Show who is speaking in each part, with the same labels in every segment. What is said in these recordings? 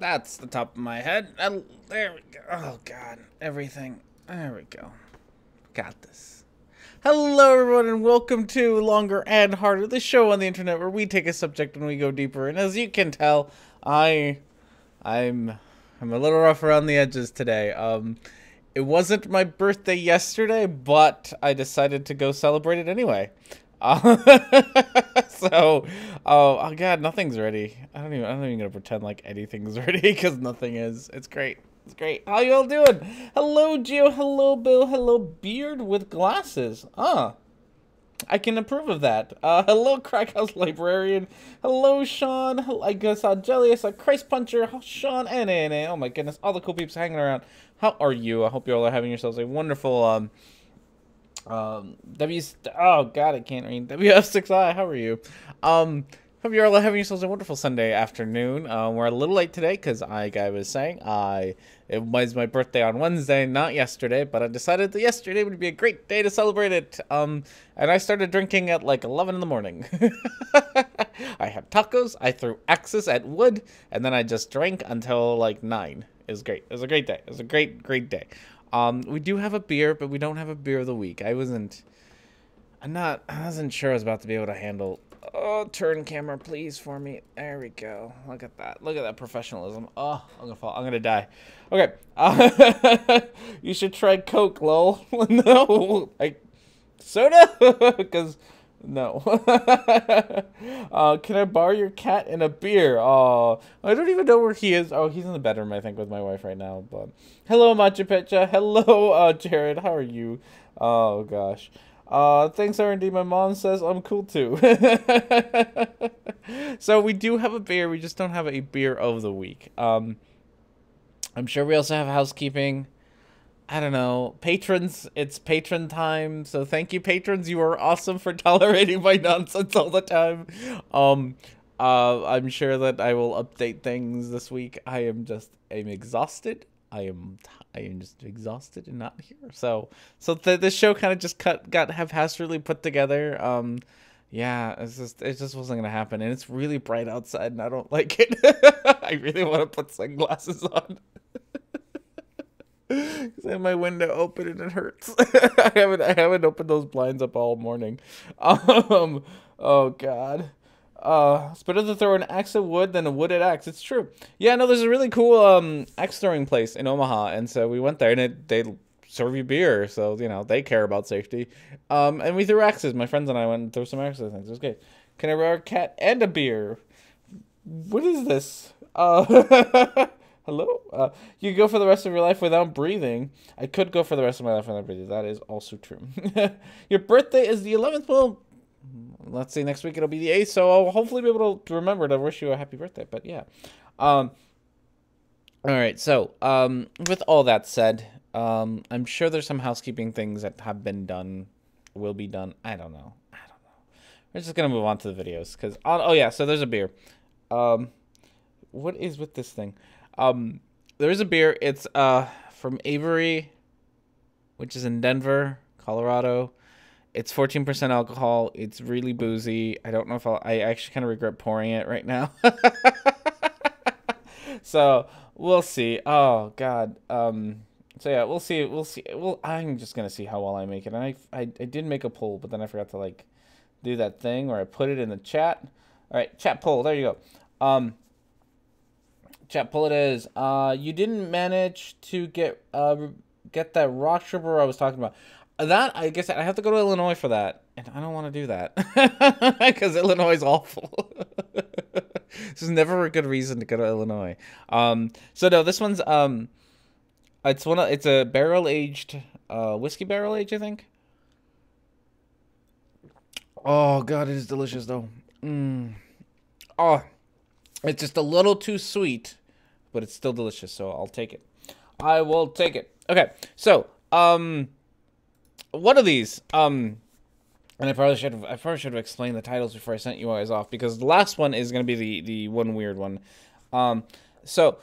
Speaker 1: That's the top of my head. There we go. Oh, God. Everything. There we go. Got this. Hello, everyone, and welcome to Longer and Harder, the show on the internet where we take a subject and we go deeper. And as you can tell, I'm a little rough around the edges today. It wasn't my birthday yesterday, but I decided to go celebrate it anyway. So, oh God, nothing's ready. I'm not even gonna pretend like anything's ready because nothing is. It's great. It's great. How you all doing? Hello, Gio. Hello, Bill. Hello, Beard with glasses. I can approve of that. Hello, Crackhouse Librarian. Hello, Sean. I guess Jelly. I saw Christ Puncher. Sean and Anna. Oh my goodness, all the cool peeps hanging around. How are you? I hope you all are having yourselves a wonderful oh God, I can't read. WF6I, how are you? Hope you're all having yourselves a wonderful Sunday afternoon. We're a little late today because like I was saying, it was my birthday on Wednesday, not yesterday, but I decided that yesterday would be a great day to celebrate it. And I started drinking at like 11 in the morning. I had tacos, I threw axes at wood, and then I just drank until like 9. It was great. It was a great day. It was a great day. We do have a beer, but we don't have a beer of the week. I wasn't I wasn't sure I was about to be able to handle. Oh, turn camera, please, for me. There we go. Look at that. Look at that professionalism. Oh, I'm gonna fall. I'm gonna die. Okay. You should try Coke, lol. No, like soda, because no. Can I borrow your cat and a beer? Oh, I don't even know where he is. Oh, he's in the bedroom, I think, with my wife right now. But hello, Machu Picchu. Hello, Jared. How are you? Oh gosh. Thanks, R&D. My mom says I'm cool too. So we do have a beer. We just don't have a beer of the week. I'm sure we also have housekeeping. I don't know. Patrons, it's patron time. So thank you, patrons. You are awesome for tolerating my nonsense all the time. I'm sure that I will update things this week. I'm exhausted. I am just exhausted and not here. So the show kind of just got haphazardly put together. Yeah, it just wasn't gonna happen, and it's really bright outside, and I don't like it. I really want to put sunglasses on. Because I have my window open and it hurts. I haven't opened those blinds up all morning. Oh god. It's better to throw an axe at wood than a wooded axe. It's true. Yeah, no, there's a really cool axe throwing place in Omaha, and so we went there, and they serve you beer, so you know they care about safety. And we threw axes. My friends and I went and threw some axes. It was good. Can I borrow a cat and a beer? What is this? Hello? You go for the rest of your life without breathing. I could go for the rest of my life without breathing. That is also true. Your birthday is the 11th. Well, let's see. Next week it'll be the 8th, so I'll hopefully be able to remember to wish you a happy birthday. But yeah. All right. So, with all that said, I'm sure there's some housekeeping things that have been done, will be done. I don't know. We're just gonna move on to the videos because oh yeah. So there's a beer. What is with this thing? There is a beer. It's from Avery, which is in Denver, Colorado. It's 14% alcohol. It's really boozy. I don't know if I actually kind of regret pouring it right now. So we'll see. Oh god. So yeah, we'll see. Well, I'm just gonna see how well I make it. And I did make a poll, but then I forgot to like do that thing where I put it in the chat. All right, chat poll. There you go. Chat poll it is. You didn't manage to get that rock stripper I was talking about. That, I guess I have to go to Illinois for that. And I don't want to do that. Because Illinois is awful. This is never a good reason to go to Illinois. So no, this one's it's a barrel aged whiskey barrel aged, I think. Oh god, it is delicious though. Oh, it's just a little too sweet, but it's still delicious, so I'll take it. I will take it. Okay, so one of these, and I probably should have explained the titles before I sent you guys off, because the last one is going to be the one weird one. So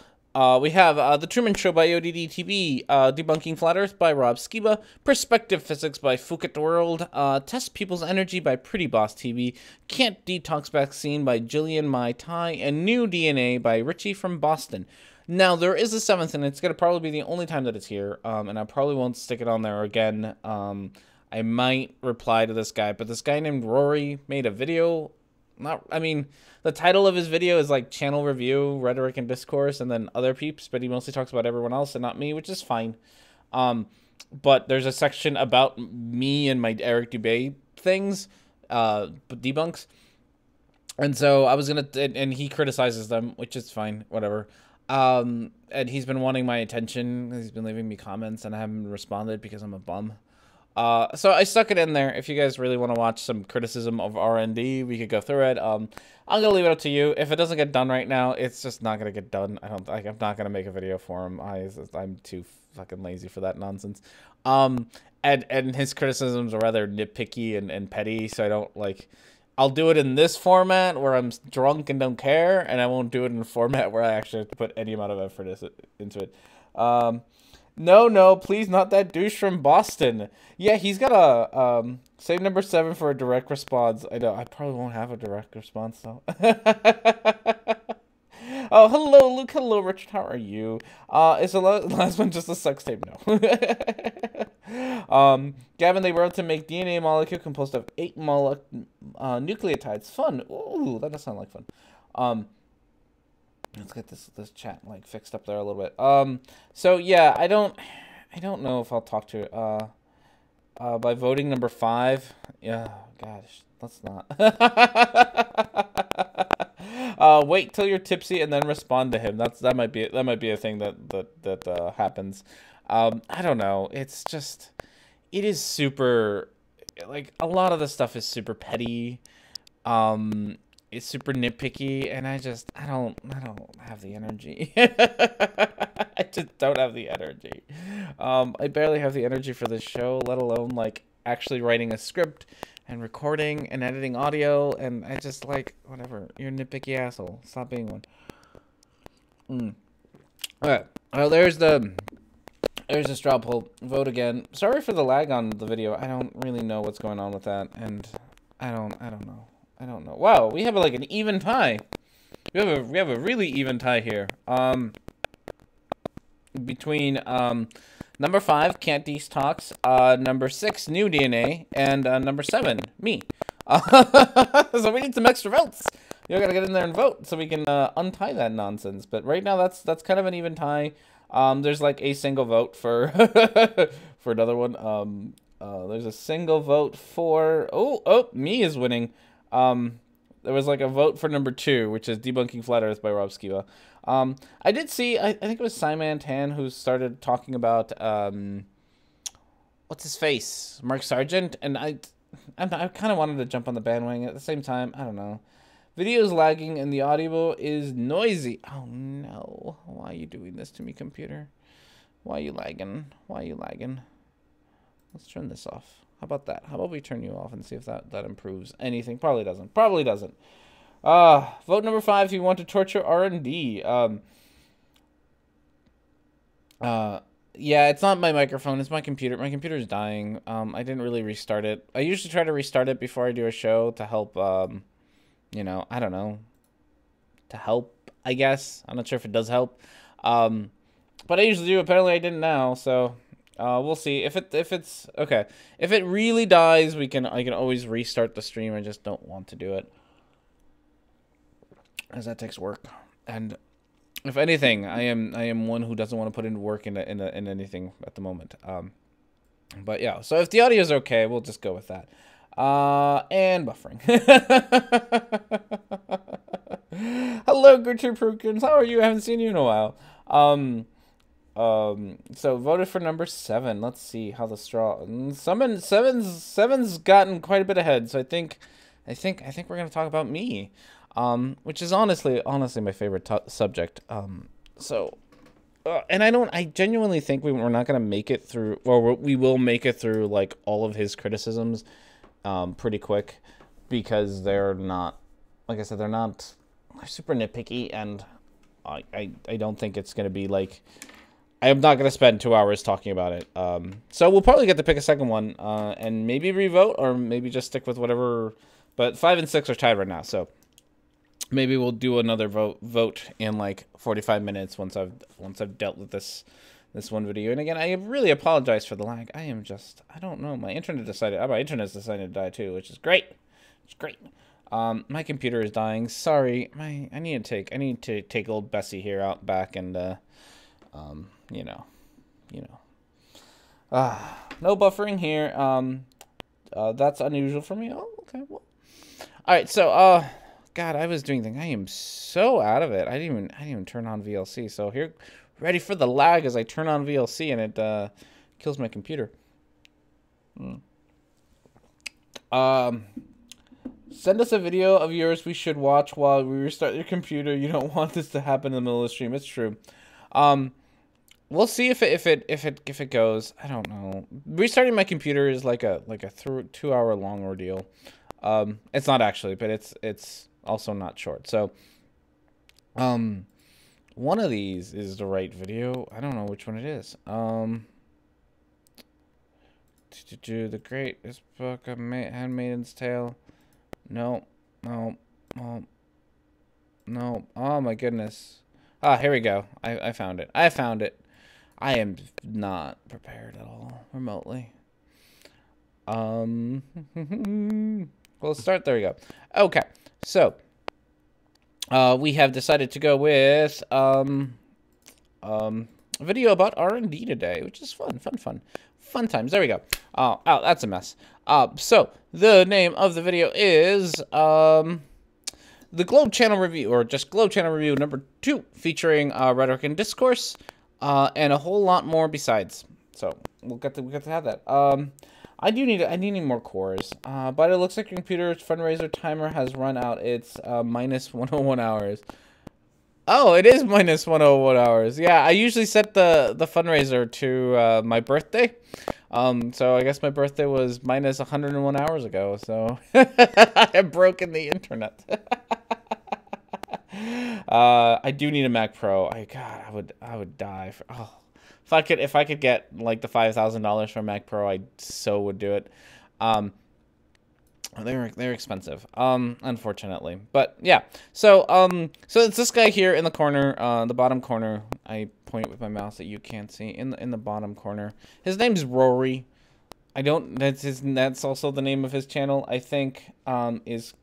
Speaker 1: we have The Truman Show by ODD-TV, Debunking Flat Earth by Rob Skiba, Perspective Physics by Fouquet World, Test People's Energy by Pretty Boss TV, Can't Detox Vaccine by Jillian Mai Tai, and New DNA by Richie from Boston. Now, there is a seventh, and it's going to probably be the only time that it's here, and I probably won't stick it on there again. I might reply to this guy, but this guy named Rory made a video. The title of his video is like channel review, rhetoric and discourse, and then other peeps, but he mostly talks about everyone else and not me, which is fine. But there's a section about me and my Eric Dubay things, debunks. And so I was going to, and he criticizes them, which is fine, whatever. And he's been wanting my attention. He's been leaving me comments, and I haven't responded because I'm a bum. So I stuck it in there. If you guys really want to watch some criticism of R&D, we could go through it. I'm gonna leave it up to you. If it doesn't get done right now, it's just not gonna get done. I'm not gonna make a video for him. I'm too fucking lazy for that nonsense. And his criticisms are rather nitpicky and petty, so I don't like. I'll do it in this format where I'm drunk and don't care, and I won't do it in a format where I actually have to put any amount of effort into it. No, please, not that douche from Boston. Yeah, he's got a save number 7 for a direct response. I know I probably won't have a direct response though. Oh, hello, Luke. Hello, Richard. How are you? Is the last one just a sex tape? No. Gavin, they were able to make DNA molecule composed of 8 nucleotides. Fun. Ooh, that does sound like fun. Let's get this chat like fixed up there a little bit. So yeah, I don't know if I'll talk to by voting number 5. Yeah, gosh, let's not. Wait till you're tipsy and then respond to him. That might be a thing that happens. I don't know. It's just, it is super, like, a lot of the stuff is super petty. It's super nitpicky, and I don't have the energy. I just don't have the energy. I barely have the energy for this show, let alone like actually writing a script and recording and editing audio, and I just like, whatever. You're a nitpicky asshole. Stop being one. Alright. Well, there's the straw poll. Vote again. Sorry for the lag on the video. I don't really know what's going on with that, and I don't know. I don't know. Wow, we have like an even tie. We have a really even tie here. Between number 5, Can't Dees Talks, number 6, New DNA, and number 7, me. So we need some extra votes. You gotta get in there and vote so we can untie that nonsense. But right now that's kind of an even tie. There's like a single vote for for another one. There's a single vote for me is winning. There was like a vote for number 2, which is Debunking Flat Earth by Rob Skiba. I did see, I think it was Simon Tan who started talking about, what's his face? Mark Sargent, and I kind of wanted to jump on the bandwagon. At the same time, I don't know. Video is lagging and the audio is noisy. Oh no, why are you doing this to me, computer? Why are you lagging? Why are you lagging? Let's turn this off. How about that? How about we turn you off and see if that improves anything? Probably doesn't. Probably doesn't. Vote number 5 if you want to torture R&D. Yeah, it's not my microphone. It's my computer. My computer's dying. I didn't really restart it. I usually try to restart it before I do a show to help, you know, I don't know. To help, I guess. I'm not sure if it does help. But I usually do. Apparently I didn't now, so... we'll see if it's okay. If it really dies, I can always restart the stream. I just don't want to do it, as that takes work. And if anything, I am one who doesn't want to put in work in anything at the moment. But yeah. So if the audio is okay, we'll just go with that. And buffering. Hello, Gertrude Prukins. How are you? I haven't seen you in a while. So voted for number 7. Let's see how the straw. Seven's gotten quite a bit ahead. So I think we're gonna talk about me, which is honestly my favorite subject. And I genuinely think we're not gonna make it through, or we will make it through like all of his criticisms, pretty quick, because they're not, like I said, they're super nitpicky, and I don't think it's gonna be like. I'm not going to spend 2 hours talking about it. So we'll probably get to pick a second one, and maybe revote, or maybe just stick with whatever. But 5 and 6 are tied right now, so maybe we'll do another vote in like 45 minutes once I've dealt with this one video. And again, I really apologize for the lag. I don't know. My internet's decided to die too, which is great. It's great. My computer is dying. Sorry. I need to take old Bessie here out back and you know. No buffering here. That's unusual for me. Oh, okay. Well. All right. So, God, I was doing things. I am so out of it. I didn't even turn on VLC. So here, ready for the lag as I turn on VLC and it kills my computer. Send us a video of yours we should watch while we restart your computer. You don't want this to happen in the middle of the stream. It's true. We'll see if it goes. I don't know. Restarting my computer is like a 2 hour long ordeal. It's not actually, but it's also not short. So, one of these is the right video. I don't know which one it is. The Greatest Book of Handmaid's Tale. No. No. Oh my goodness. Ah, here we go. I found it. I found it. I am not prepared at all remotely. Well, let's start. There we go. Okay. So, we have decided to go with a video about R&D today, which is fun times. There we go. Oh, that's a mess. So the name of the video is the Globe Channel Review, or just Globe Channel Review number 2, featuring Rhetoric and Discourse, and a whole lot more besides. So we'll get to have that. I need more cores, but it looks like your computer's fundraiser timer has run out. It's minus 101 hours. Oh, it is minus 101 hours. Yeah, I usually set the fundraiser to my birthday. So I guess my birthday was minus 101 hours ago. So I have broken the internet. I do need a Mac Pro. God, I would die for. Oh, if I could get like the $5,000 for a Mac Pro, I so would do it. They're expensive, unfortunately. But yeah, so it's this guy here in the corner, the bottom corner. I point with my mouse that you can't see in the bottom corner. His name's Rory. That's also the name of his channel, I think, is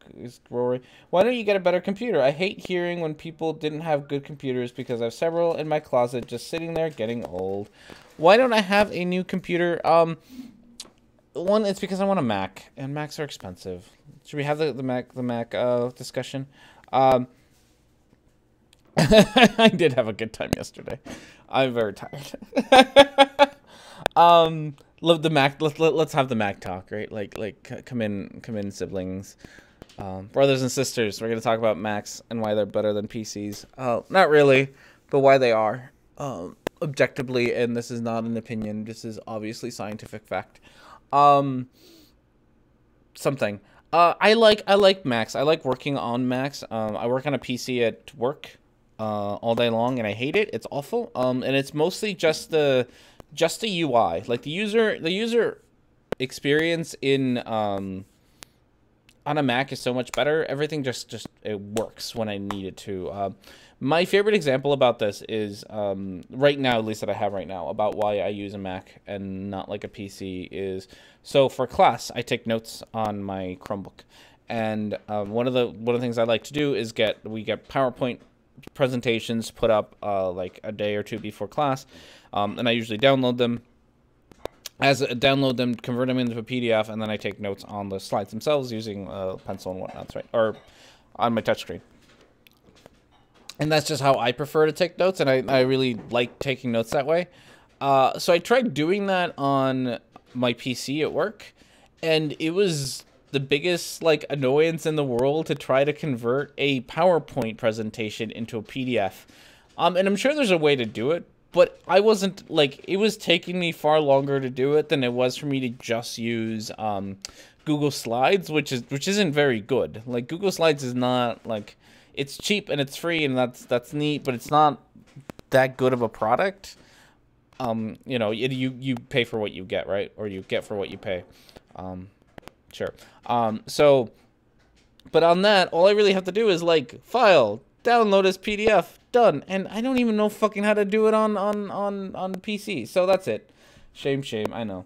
Speaker 1: Rory. Why don't you get a better computer? I hate hearing when people didn't have good computers because I have several in my closet just sitting there getting old. Why don't I have a new computer? One, it's because I want a Mac, and Macs are expensive. Should we have the Mac discussion? I did have a good time yesterday. I'm very tired. Love the Mac. Let's have the Mac talk, right? Like come in, siblings, brothers and sisters. We're gonna talk about Macs and why they're better than PCs. Not really, but why they are, objectively. And this is not an opinion. This is obviously scientific fact. Something. I like Macs. I like working on Macs. I work on a PC at work, all day long, and I hate it. It's awful. And it's mostly just the UI. Like the user experience in on a Mac is so much better. Everything just it works when I need it to. My favorite example about this is right now, at least that I have right now, about why I use a Mac and not like a PC is, so for class I take notes on my Chromebook, and one of the things I like to do is we get PowerPoint presentations put up like a day or two before class, and I usually download them. Convert them into a PDF, and then I take notes on the slides themselves using pencil and whatnot, right, or on my touchscreen. And that's just how I prefer to take notes, and I really like taking notes that way. So I tried doing that on my PC at work, and it was the biggest like annoyance in the world to try to convert a PowerPoint presentation into a PDF. And I'm sure there's a way to do it, but I wasn't like, it was taking me far longer to do it than it was for me to just use Google Slides, which isn't very good. Like Google Slides is not like, it's cheap and it's free and that's neat, but it's not that good of a product. You know, you pay for what you get, right? Or you get for what you pay. Sure. So, but on that, all I really have to do is like file, download as PDF, done. And I don't even know fucking how to do it on PC. So that's it. Shame, I know.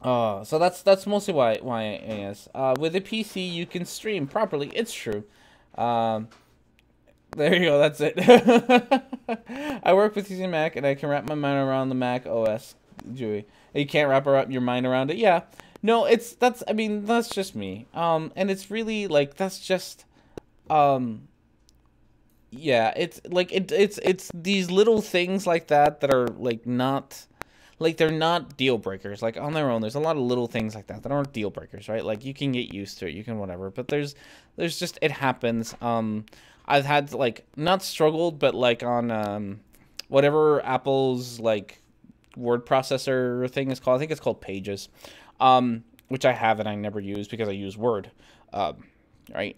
Speaker 1: So that's mostly why it is. With a PC, you can stream properly. It's true. There you go, that's it. I work with using Mac, and I can wrap my mind around the Mac OS, Dewey. You can't wrap your mind around it? Yeah. No, that's just me. And it's really, like, that's just, yeah, it's, like, it's these little things like that are, like, not, like, they're not deal breakers. Like, on their own, there's a lot of little things like that aren't deal breakers, right? Like, you can get used to it, you can whatever, but there's just, it happens. I've had, like, not struggled, but, like, on, whatever Apple's, like, word processor thing is called. I think it's called Pages, which I have and I never use because I use Word, right?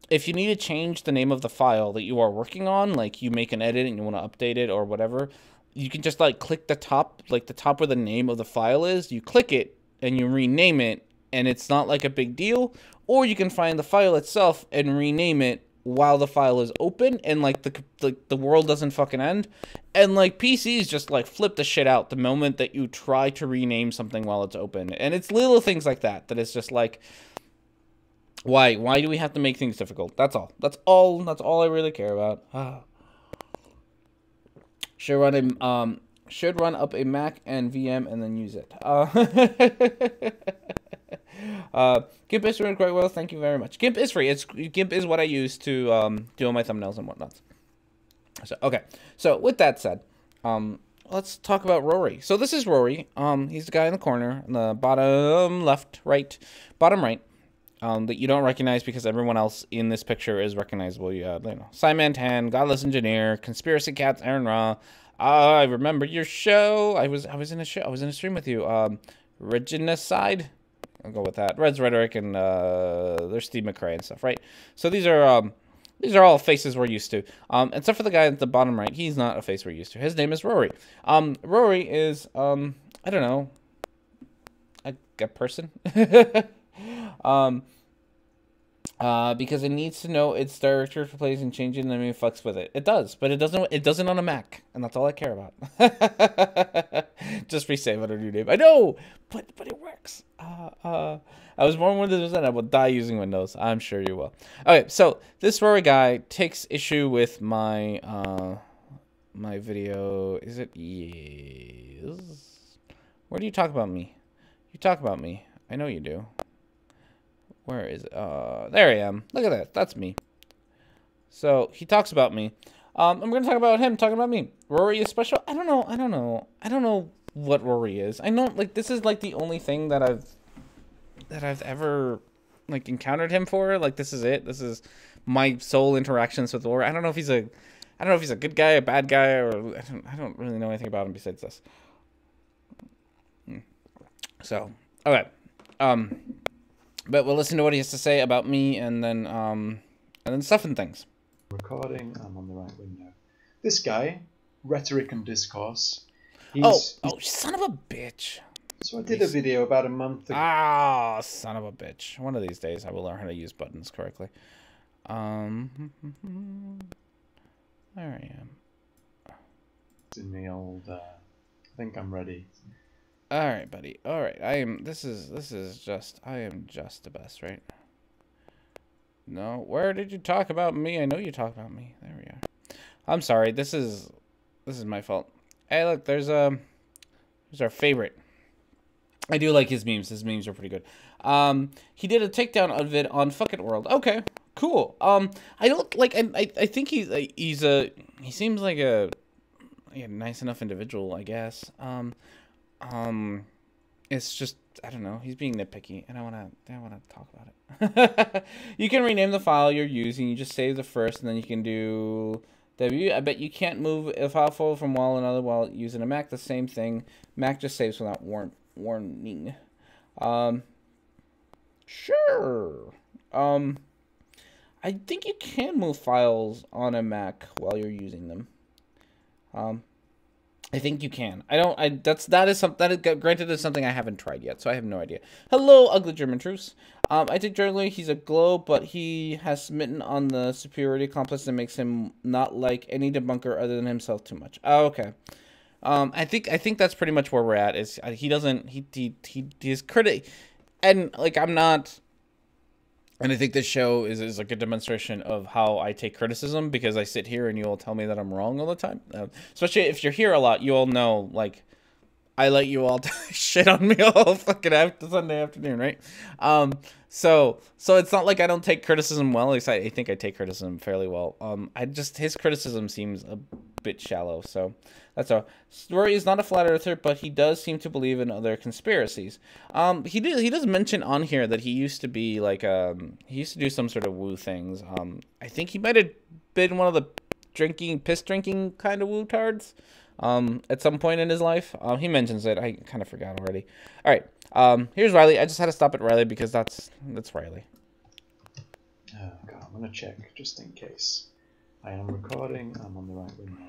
Speaker 1: If you need to change the name of the file that you are working on, like, you make an edit and you want to update it or whatever, you can just, like, click the top where the name of the file is, you click it and you rename it, and it's not, like, a big deal. Or you can find the file itself and rename it while the file is open, and like the world doesn't fucking end. And like PCs just like flip the shit out the moment that you try to rename something while it's open. And it's little things like that that it's just like, why do we have to make things difficult? That's all I really care about. Should run up a Mac and VM and then use it. GIMP is doing quite well. Thank you very much. GIMP is free. GIMP is what I use to do all my thumbnails and whatnot. So okay. So with that said, let's talk about Rory. So this is Rory. He's the guy in the corner, in the bottom bottom right. That you don't recognize because everyone else in this picture is recognizable. You know, Simon Tan, Godless Engineer, Conspiracy Cats, Aaron Ra. I remember your show. I was in a show. I was in a stream with you. Regina-side. I'll go with that. Red's Rhetoric and there's Steve McRae and stuff, right? So these are all faces we're used to. Except for the guy at the bottom right. He's not a face we're used to. His name is Rory. Rory is I don't know, a person. Because it needs to know its director for plays and changing them and fucks with it. It does, but it doesn't on a Mac, and that's all I care about. Just resave it or new name. I know, but it works. I was born with Windows and I will die using Windows. I'm sure you will. Okay, so this Rory guy takes issue with my my video. Is it? Yes. Where do you talk about me? You talk about me. I know you do. Where is it? There I am. Look at that. That's me. So he talks about me. I'm going to talk about him talking about me. Rory is special. I don't know what Rory is. I know, like, this is like the only thing that I've ever like encountered him for. Like, this is it. This is my sole interactions with Rory. I don't know if he's a good guy, a bad guy, or I don't really know anything about him besides this. So, okay. But we'll listen to what he has to say about me, and then stuff and things.
Speaker 2: Recording. I'm on the right window. This guy, Rhetoric and Discourse.
Speaker 1: Oh, son of a bitch!
Speaker 2: So I did a video about a month ago.
Speaker 1: Ah, son of a bitch! One of these days, I will learn how to use buttons correctly. There I am.
Speaker 2: In the old. I think I'm ready.
Speaker 1: All right, buddy. All right, I am just the best, right? No, where did you talk about me? I know you talk about me. There we are. I'm sorry. This is my fault. Hey, look, there's our favorite. I do like his memes. His memes are pretty good. He did a takedown of it on Fuck It World. Okay, cool. I don't like, and I think he seems like a nice enough individual, I guess. It's just, I don't know, he's being nitpicky, and I wanna talk about it. You can rename the file you're using. You just save the first, and then you can do W. I bet you can't move a file folder from while another while using a Mac. The same thing. Mac just saves without warning. Sure. I think you can move files on a Mac while you're using them. I think you can. Granted, is something I haven't tried yet, so I have no idea. Hello, ugly German truce. I think generally he's a glow, but he has smitten on the superiority complex that makes him not like any debunker other than himself too much. Oh, okay. I think that's pretty much where we're at. Is he's critic, and like I'm not. And I think this show is like a demonstration of how I take criticism, because I sit here and you all tell me that I'm wrong all the time. Especially if you're here a lot, you all know, like, I let you all shit on me all fucking Sunday afternoon, right? So it's not like I don't take criticism well. At least I think I take criticism fairly well. His criticism seems a bit shallow, so that's all. Rory is not a flat earther, but he does seem to believe in other conspiracies. He does mention on here that he used to be like he used to do some sort of woo things. I think he might have been one of the piss drinking kind of woo tards at some point in his life. He mentions it. I kind of forgot already. All right. Here's Riley. I just had to stop at Riley because that's Riley.
Speaker 2: Oh god, I'm gonna check just in case. I am recording. I'm on the right window.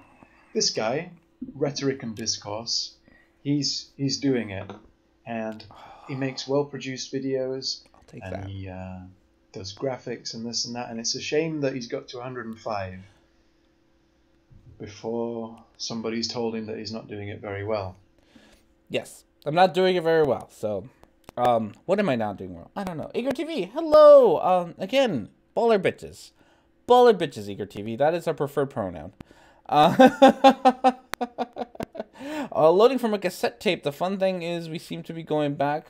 Speaker 2: This guy, Rhetoric and Discourse, he's doing it, and he makes well-produced videos.
Speaker 1: I'll take that.
Speaker 2: does graphics and this and that, and it's a shame that he's got to 105 before somebody's told him that he's not doing it very well.
Speaker 1: Yes, I'm not doing it very well. So, what am I not doing well? I don't know. Eager TV, hello. Again, baller bitches, Eager TV. That is our preferred pronoun. Loading from a cassette tape. The fun thing is we seem to be going back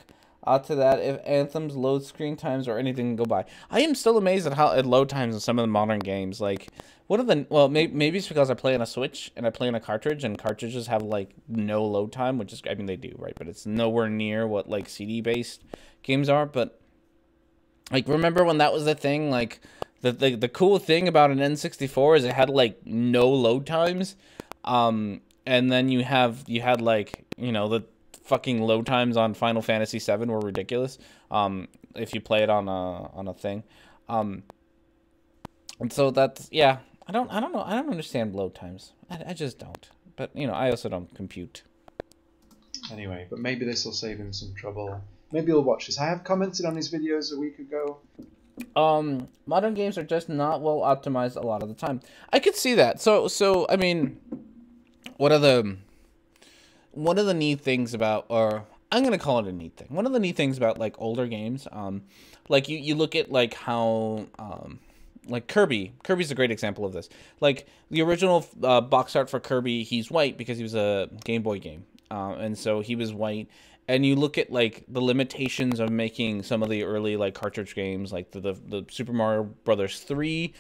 Speaker 1: to that if anthems, load screen times, or anything can go by. I am still amazed at load times in some of the modern games. Like, what are the... Well, maybe it's because I play on a Switch and I play on a cartridge, and cartridges have, like, no load time, which is... I mean, they do, right? But it's nowhere near what, like, CD-based games are. But, like, remember when that was the thing? Like, the cool thing about an N64 is it had, like, no load times. And then you had, like, you know, the fucking load times on Final Fantasy VII were ridiculous. If you play it on a thing, and so that's, yeah. I don't know. I don't understand load times. I just don't. But you know, I also don't compute.
Speaker 2: Anyway, but maybe this will save him some trouble. Maybe he'll watch this. I have commented on his videos a week ago.
Speaker 1: Modern games are just not well optimized a lot of the time. I could see that. So I mean, one of the neat things about, or I'm gonna call it a neat thing. One of the neat things about like older games, like you look at like how, like Kirby's a great example of this. Like the original box art for Kirby, he's white because he was a Game Boy game, and so he was white. And you look at like the limitations of making some of the early like cartridge games, like the Super Mario Brothers 3,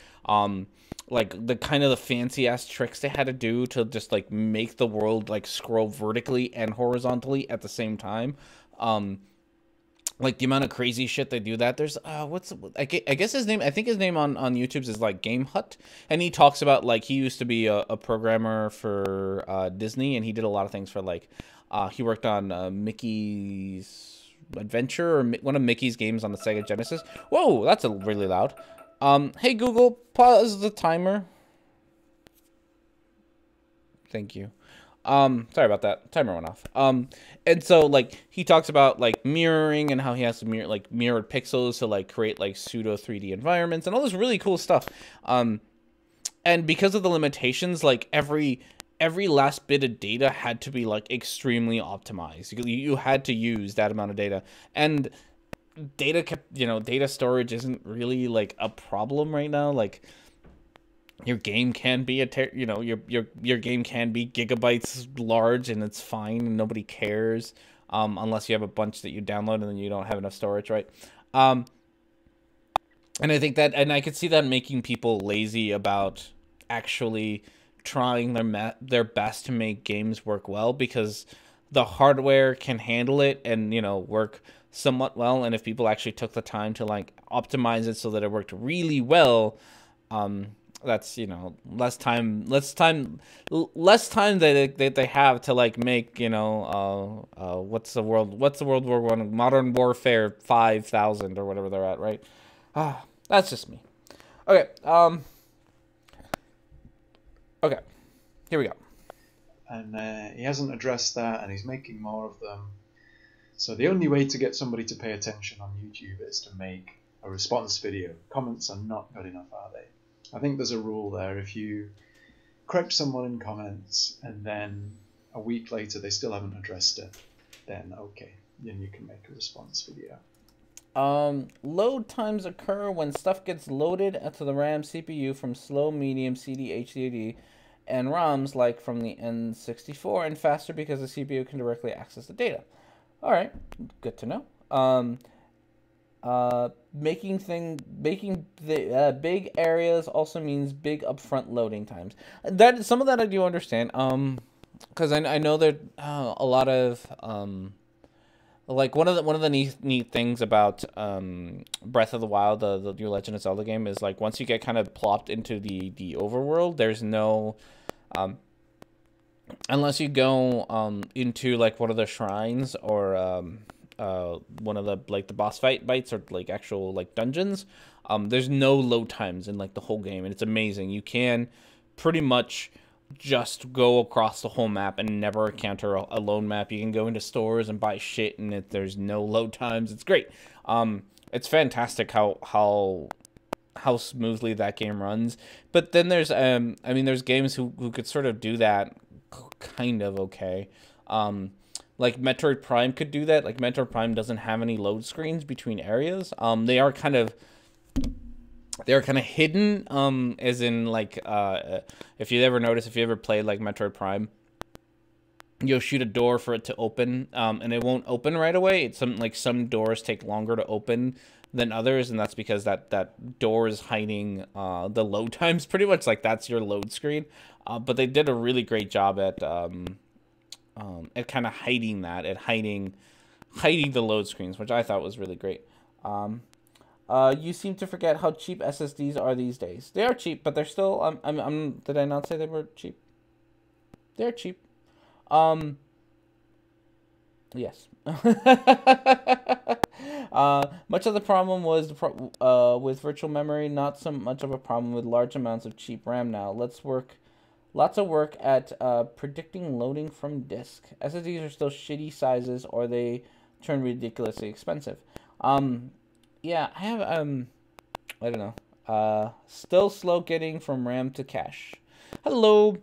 Speaker 1: like the kind of the fancy ass tricks they had to do to just like make the world like scroll vertically and horizontally at the same time. Like the amount of crazy shit they do that. There's I guess his name, I think his name on YouTube's is like Game Hut, and he talks about like he used to be a programmer for Disney, and he did a lot of things for like he worked on Mickey's Adventure, or one of Mickey's games on the Sega Genesis. Whoa, that's really loud. Hey Google, pause the timer. Thank you. Sorry about that. Timer went off. And so like he talks about like mirroring and how he has to mirrored pixels to like create like pseudo 3D environments and all this really cool stuff. And because of the limitations, like every last bit of data had to be like extremely optimized. You had to use that amount of data, and data storage isn't really like a problem right now. Like your game can be your game can be gigabytes large, and it's fine and nobody cares, unless you have a bunch that you download and then you don't have enough storage, right? And I think that, and I could see that making people lazy about actually trying their best to make games work well, because the hardware can handle it and work somewhat well, and if people actually took the time to like optimize it so that it worked really well, that's less time that they have to like make what's the World War I, Modern Warfare 5000 or whatever they're at, right? That's just me. Okay, okay, here we go.
Speaker 2: And he hasn't addressed that, and he's making more of them. So the only way to get somebody to pay attention on YouTube is to make a response video. Comments are not good enough, are they? I think there's a rule there. If you correct someone in comments and then a week later they still haven't addressed it, then okay, then you can make a response video.
Speaker 1: Load times occur when stuff gets loaded to the RAM CPU from slow, medium, CD, HDD, and ROMs like from the N64, and faster because the CPU can directly access the data. All right, good to know. Making the big areas also means big upfront loading times. Some of that I do understand. Because I know that a lot of like one of the neat things about Breath of the Wild, the New Legend of Zelda game, is like once you get kind of plopped into the overworld, there's no unless you go into like one of the shrines or one of the like the boss fights or like actual like dungeons, there's no load times in like the whole game, and it's amazing. You can pretty much just go across the whole map and never encounter a lone map. You can go into stores and buy shit, and there's no load times. It's great. it's fantastic how smoothly that game runs. But then there's I mean, there's games who could sort of do that kind of okay. Like Metroid Prime could do that. Like Metroid Prime doesn't have any load screens between areas. They are kind of hidden, as in, like, if you ever notice, if you ever played like Metroid Prime, you'll shoot a door for it to open, and it won't open right away. It's some doors take longer to open than others, and that's because that door is hiding the load times. Pretty much, like, that's your load screen. But they did a really great job at kind of hiding that, at hiding the load screens, which I thought was really great. You seem to forget how cheap SSDs are these days. They are cheap, but they're still. Did I not say they were cheap? They're cheap. Yes. Much of the problem was with virtual memory, not so much of a problem with large amounts of cheap RAM now. Lots of work at predicting loading from disk. SSDs are still shitty sizes, or they turn ridiculously expensive. Yeah, I have, I don't know. Still slow getting from RAM to cache. Hello.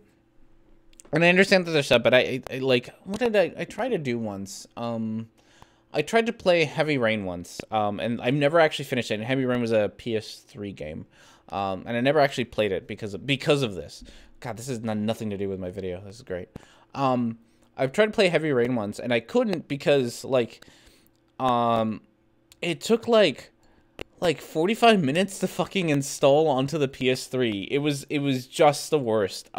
Speaker 1: And I understand that there's stuff, but I like, what did I try to do once? I tried to play Heavy Rain once, and I've never actually finished it. And Heavy Rain was a PS3 game, and I never actually played it because of this. God, this has nothing to do with my video. This is great. I've tried to play Heavy Rain once, and I couldn't because, like, it took like 45 minutes to fucking install onto the PS3. It was just the worst.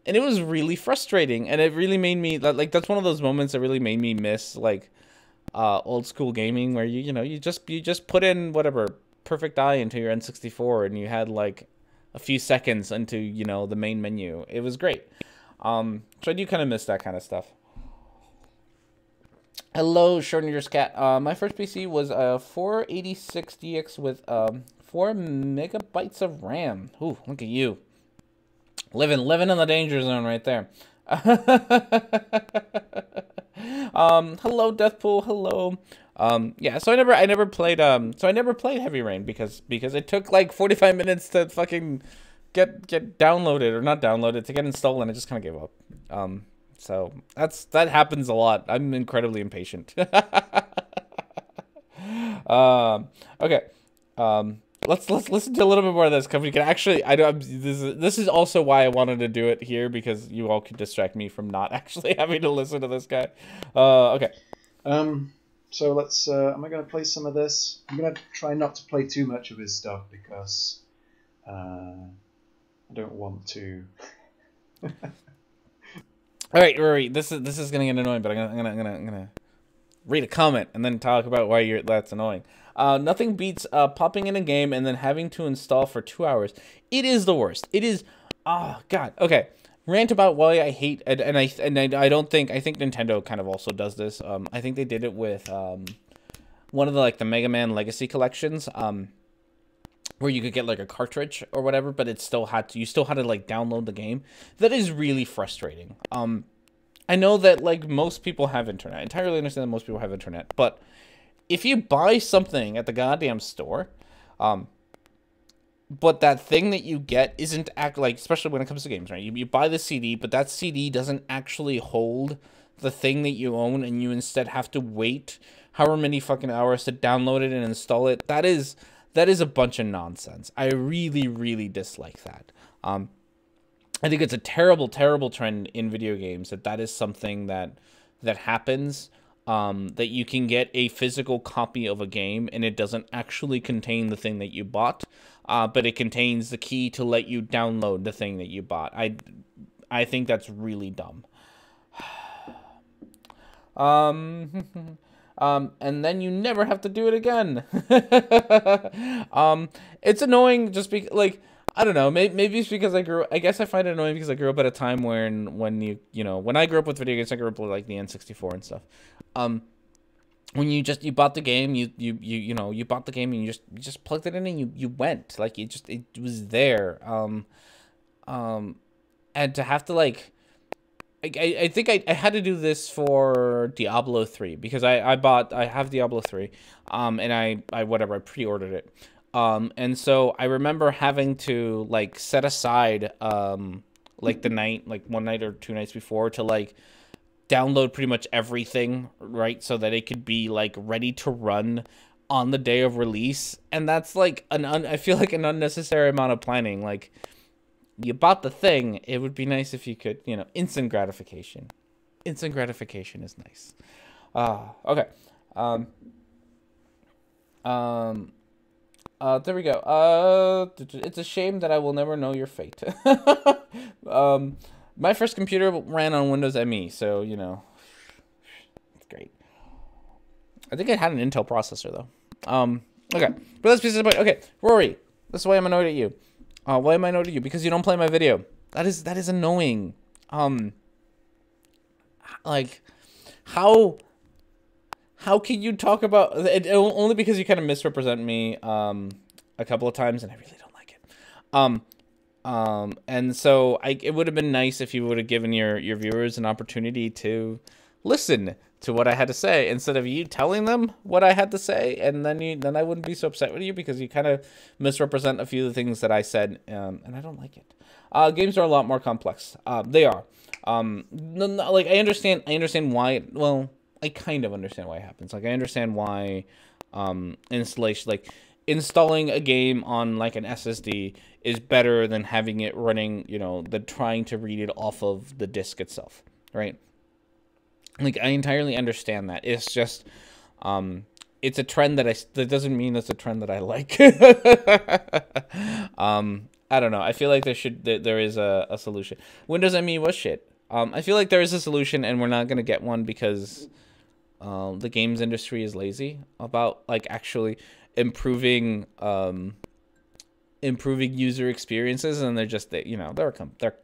Speaker 1: And it was really frustrating, and it really made me, like, that's one of those moments that really made me miss, like, old school gaming, where you just put in whatever Perfect Eye into your N64, and you had like a few seconds into the main menu. It was great. So I do kind of miss that kind of stuff. Hello, shorten your scat. My first PC was a 486DX with 4 megabytes of RAM. Ooh, look at you. Living in the danger zone right there. Hello, Deathpool. Hello. Yeah, so I never played Heavy Rain because it took like 45 minutes to fucking get downloaded, or not downloaded, to get installed, and I just kind of gave up. So that happens a lot. I'm incredibly impatient. Okay. Let's listen to a little bit more of this, because we can actually, this is also why I wanted to do it here, because you all could distract me from not actually having to listen to this guy. Okay.
Speaker 2: So let's, am I going to play some of this? I'm going to try not to play too much of his stuff, because I don't want to.
Speaker 1: All right, Rory, this is gonna get annoying, but I'm gonna read a comment and then talk about why that's annoying. Nothing beats popping in a game and then having to install for 2 hours. It is the worst. It is. Oh God. Okay. Rant about why I hate, and I don't think, I think Nintendo kind of also does this. I think they did it with one of the Mega Man Legacy collections. Where you could get like a cartridge or whatever, but you still had to like download the game. That is really frustrating. I know that like most people have internet. I entirely understand that most people have internet, but if you buy something at the goddamn store, but that thing that you get isn't especially when it comes to games, right? You buy the CD, but that CD doesn't actually hold the thing that you own, and you instead have to wait however many fucking hours to download it and install it. That is a bunch of nonsense. I really, really dislike that. I think it's a terrible, terrible trend in video games that is something that happens, that you can get a physical copy of a game and it doesn't actually contain the thing that you bought, but it contains the key to let you download the thing that you bought. I think that's really dumb. And then you never have to do it again. It's annoying just because, like, I don't know, maybe it's because I guess I find it annoying because I grew up at a time when when I grew up with video games, I grew up with like the N64 and stuff. When you bought the game, you bought the game and you just plugged it in and you went, like, it was there. And to have to, like, I think I had to do this for Diablo 3 because I have Diablo 3, and I whatever, I pre-ordered it, and so I remember having to like set aside like the night, like one night or two nights before, to like download pretty much everything, right, so that it could be like ready to run on the day of release. And that's like I feel like an unnecessary amount of planning. Like, you bought the thing, it would be nice if you could, you know, instant gratification. Instant gratification is nice. Okay. There we go. It's a shame that I will never know your fate. My first computer ran on Windows ME, so, you know, it's great. I think it had an Intel processor, though. Okay. But let's be the point. Okay, Rory, this is why I'm annoyed at you. Why am I annoyed at you? Because you don't play my video. That is annoying. Like, how can you talk about it only because you kind of misrepresent me a couple of times, and I really don't like it. And so it would have been nice if you would have given your viewers an opportunity to listen to what I had to say instead of you telling them what I had to say, and then I wouldn't be so upset with you because you kind of misrepresent a few of the things that I said, and I don't like it. Games are a lot more complex. They are. Like, I understand why. Well, I kind of understand why it happens. Like, I understand why installation, like installing a game on like an SSD is better than having it running, you know, than trying to read it off of the disk itself, right? Like, I entirely understand that. It's just, it's a trend that doesn't mean it's a trend that I like. I don't know. I feel like there is a solution. Windows ME was shit. I feel like there is a solution, and we're not gonna get one because the games industry is lazy about like actually improving user experiences, and they're just, you know, they're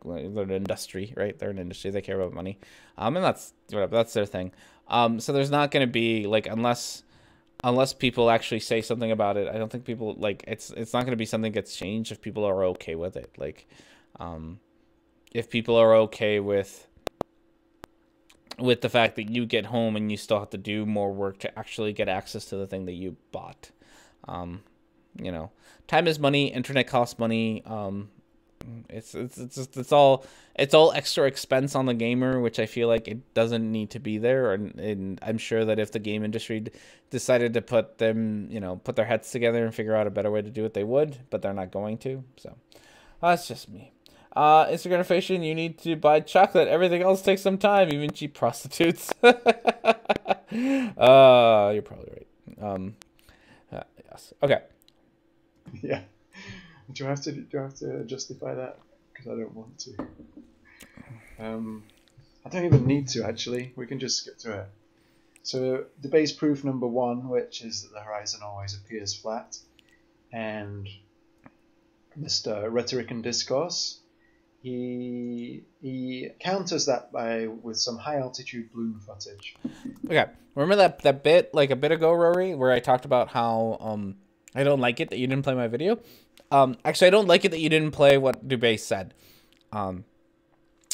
Speaker 1: an industry, right? They're an industry. They care about money, and that's whatever. That's their thing. So there's not gonna be like, unless people actually say something about it, I don't think people, like, it's not gonna be something that gets changed if people are okay with it. Like, if people are okay with the fact that you get home and you still have to do more work to actually get access to the thing that you bought. You know, time is money, internet costs money. It's all extra expense on the gamer, which I feel like it doesn't need to be there. And I'm sure that if the game industry decided to put their heads together and figure out a better way to do it, they would, but they're not going to. So that's just me. Instagram fashion, you need to buy chocolate. Everything else takes some time, even cheap prostitutes. You're probably right. Yes. Okay.
Speaker 2: Yeah. Do I have to justify that? Because I don't want to. I don't even need to, actually. We can just skip through it. So, the base proof number 1, which is that the horizon always appears flat, and Mr. Rhetoric&Discourse, he counters that with some high altitude balloon footage.
Speaker 1: Okay, remember that bit like a bit ago, Rory, where I talked about how I don't like it that you didn't play my video. Actually, I don't like it that you didn't play what Dubé said,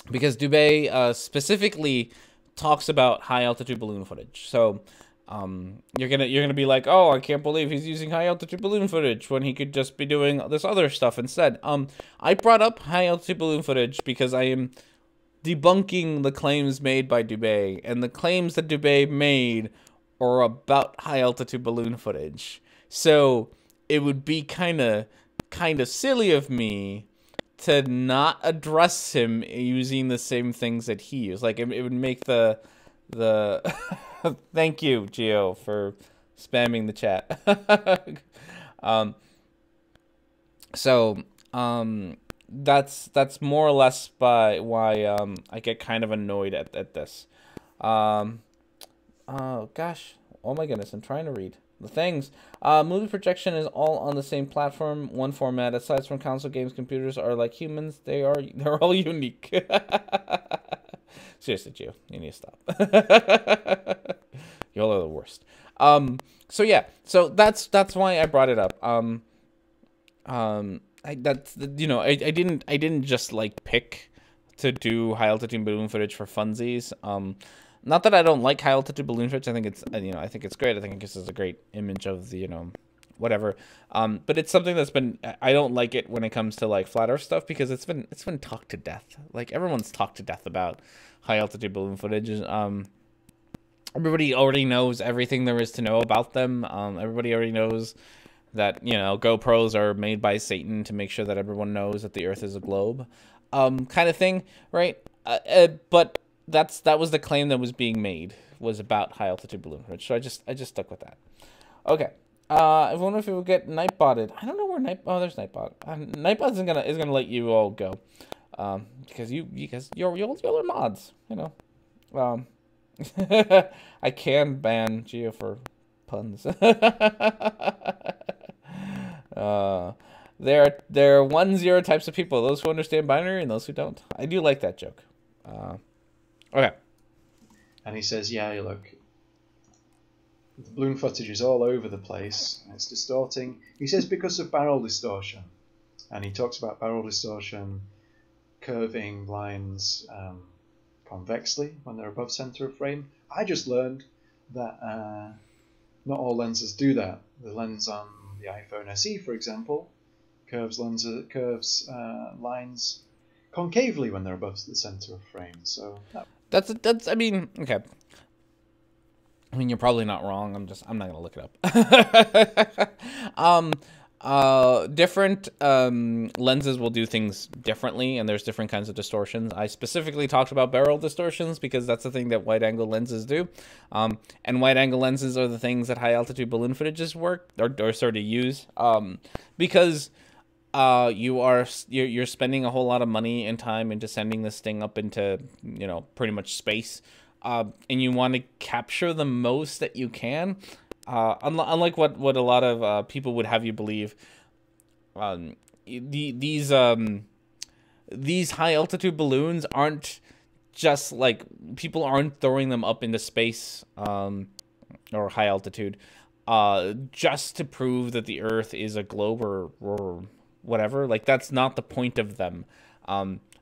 Speaker 1: because Dubé specifically talks about high altitude balloon footage. So you're gonna be like, oh, I can't believe he's using high altitude balloon footage when he could just be doing this other stuff instead. I brought up high altitude balloon footage because I am debunking the claims made by Dubé, and the claims that Dubé made are about high altitude balloon footage. So it would be kind of silly of me to not address him using the same things that he used. Like, it would make the thank you, Gio, for spamming the chat. That's more or less why I get kind of annoyed at this. Oh gosh, oh my goodness, I'm trying to read the things. Movie projection is all on the same platform, one format. Aside from console games, computers are like humans. They're all unique. Seriously, Gio, you need to stop. Y'all are the worst. So yeah, so that's why I brought it up. I didn't just like pick to do high altitude balloon footage for funsies. Not that I don't like high altitude balloon footage. I think it's I think it's great. I think it gives us a great image of the whatever. But it's something that's been, I don't like it when it comes to like flat Earth stuff, because it's been talked to death. Like everyone's talked to death about high altitude balloon footage. Everybody already knows everything there is to know about them. Everybody already knows that, GoPros are made by Satan to make sure that everyone knows that the Earth is a globe, kind of thing, right? But that was the claim that was being made, was about high altitude balloon footage. So I just stuck with that. Okay. I wonder if it will get Nightbotted. I don't know where there's Nightbot. Nightbot is gonna let you all go, because you're mods, I can ban Geo for puns. There are 1-0 types of people: those who understand binary and those who don't. I do like that joke. Okay.
Speaker 2: And he says, yeah, look, the balloon footage is all over the place, and it's distorting. He says because of barrel distortion. And he talks about barrel distortion curving lines convexly when they're above center of frame. I just learned that not all lenses do that. The lens on the iPhone SE, for example, curves lines concavely when they're above the center of frame. So
Speaker 1: that's I mean, okay. I mean, you're probably not wrong. I'm not gonna look it up. Different lenses will do things differently, and there's different kinds of distortions. I specifically talked about barrel distortions because that's the thing that wide-angle lenses do. And wide-angle lenses are the things that high-altitude balloon footages work or sort of use. Because you're spending a whole lot of money and time into sending this thing up into pretty much space. And you want to capture the most that you can, unlike what a lot of people would have you believe. These high altitude balloons aren't just like, people aren't throwing them up into space or high altitude just to prove that the Earth is a globe or whatever. Like, that's not the point of them.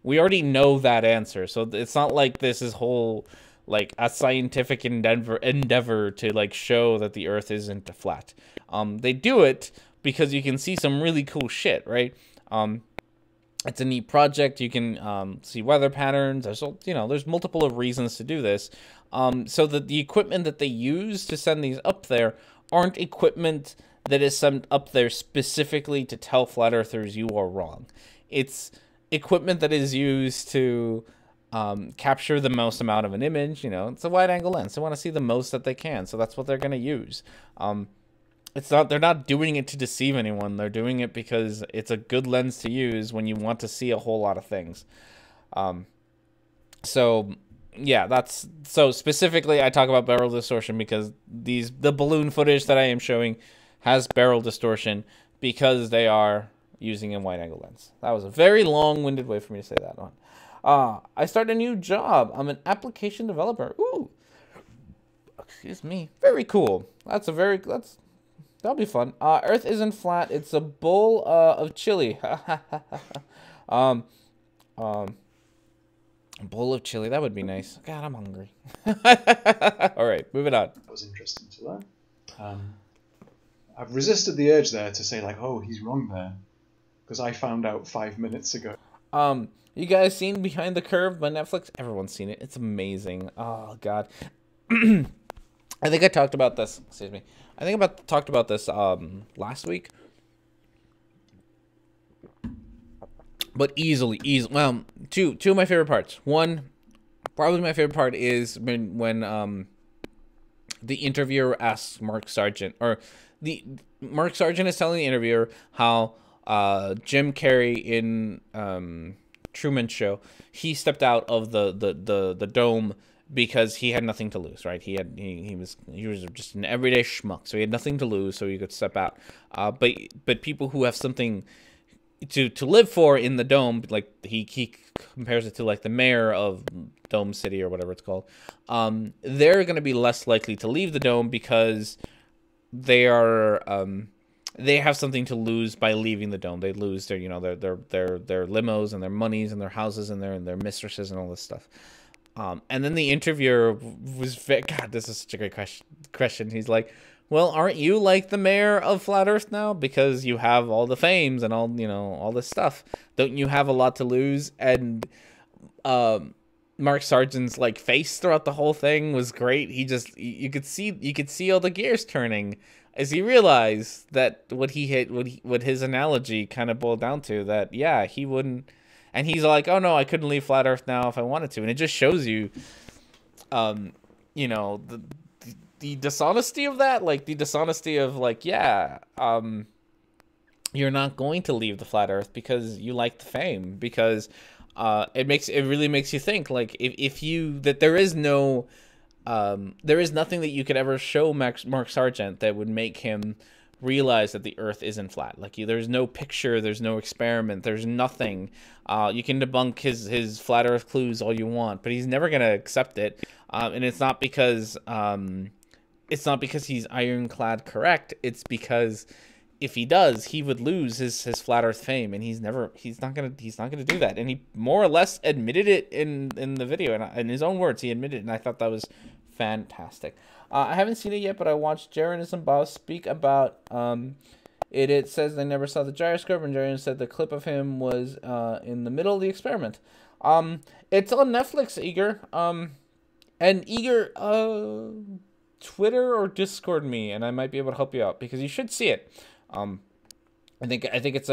Speaker 1: We already know that answer, so it's not like this is whole like a scientific endeavor to like show that the Earth isn't flat. They do it because you can see some really cool shit, right? It's a neat project. You can see weather patterns. There's multiple of reasons to do this. So that the equipment that they use to send these up there aren't equipment that is sent up there specifically to tell flat earthers you are wrong. It's equipment that is used to capture the most amount of an image. It's a wide angle lens. They want to see the most that they can, so that's what they're going to use. They're not doing it to deceive anyone. They're doing it because it's a good lens to use when you want to see a whole lot of things. So specifically I talk about barrel distortion because the balloon footage that I am showing has barrel distortion because they are using a wide angle lens. That was a very long-winded way for me to say that one. I started a new job. I'm an application developer. Ooh, excuse me. Very cool. That'll be fun. Earth isn't flat. It's a bowl of chili. A bowl of chili. That would be nice. God, I'm hungry. All right, moving on.
Speaker 2: That was interesting to learn. I've resisted the urge there to say like, oh, he's wrong there, because I found out 5 minutes ago.
Speaker 1: You guys seen Behind the Curve by Netflix? Everyone's seen it. It's amazing. Oh, God. I think I talked about this. Excuse me. Talked about this last week. But easily. Well, two of my favorite parts. One, probably my favorite part is when the interviewer asks Mark Sargent, or Mark Sargent is telling the interviewer how Jim Carrey in Truman Show, he stepped out of the dome because he had nothing to lose, right? He was just an everyday schmuck, so he had nothing to lose, so he could step out. But people who have something to live for in the dome, like he compares it to like the mayor of Dome City or whatever it's called, they're going to be less likely to leave the dome because they are they have something to lose by leaving the dome. They lose their, you know, their limos and their monies and their houses and their mistresses and all this stuff. And then the interviewer was, God, this is such a great question. He's like, well, aren't you like the mayor of Flat Earth now? Because you have all the fames and all, you know, all this stuff. Don't you have a lot to lose? And Mark Sargent's like face throughout the whole thing was great. He just, you could see all the gears turning as he realized that what his analogy kind of boiled down to, that yeah, he wouldn't. And he's like, oh no, I couldn't leave Flat Earth now if I wanted to. And it just shows you, you know, the dishonesty of that, like the dishonesty of like, yeah, you're not going to leave the Flat Earth because you like the fame, because it really makes you think, like, if you, that there is nothing that you could ever show Mark Sargent that would make him realize that the Earth isn't flat. Like, there's no picture, there's no experiment, there's nothing. You can debunk his flat Earth clues all you want, but he's never gonna accept it. And it's not because he's ironclad correct. It's because if he does, he would lose his flat Earth fame, and he's not gonna do that. And he more or less admitted it in the video, and in his own words, he admitted it, and I thought that was fantastic. I haven't seen it yet, but I watched Jaron and Bob speak about it. It says they never saw the gyroscope, and Jaron said the clip of him was in the middle of the experiment. It's on Netflix, Eager. And Eager, Twitter or Discord me, and I might be able to help you out, because you should see it. I think it's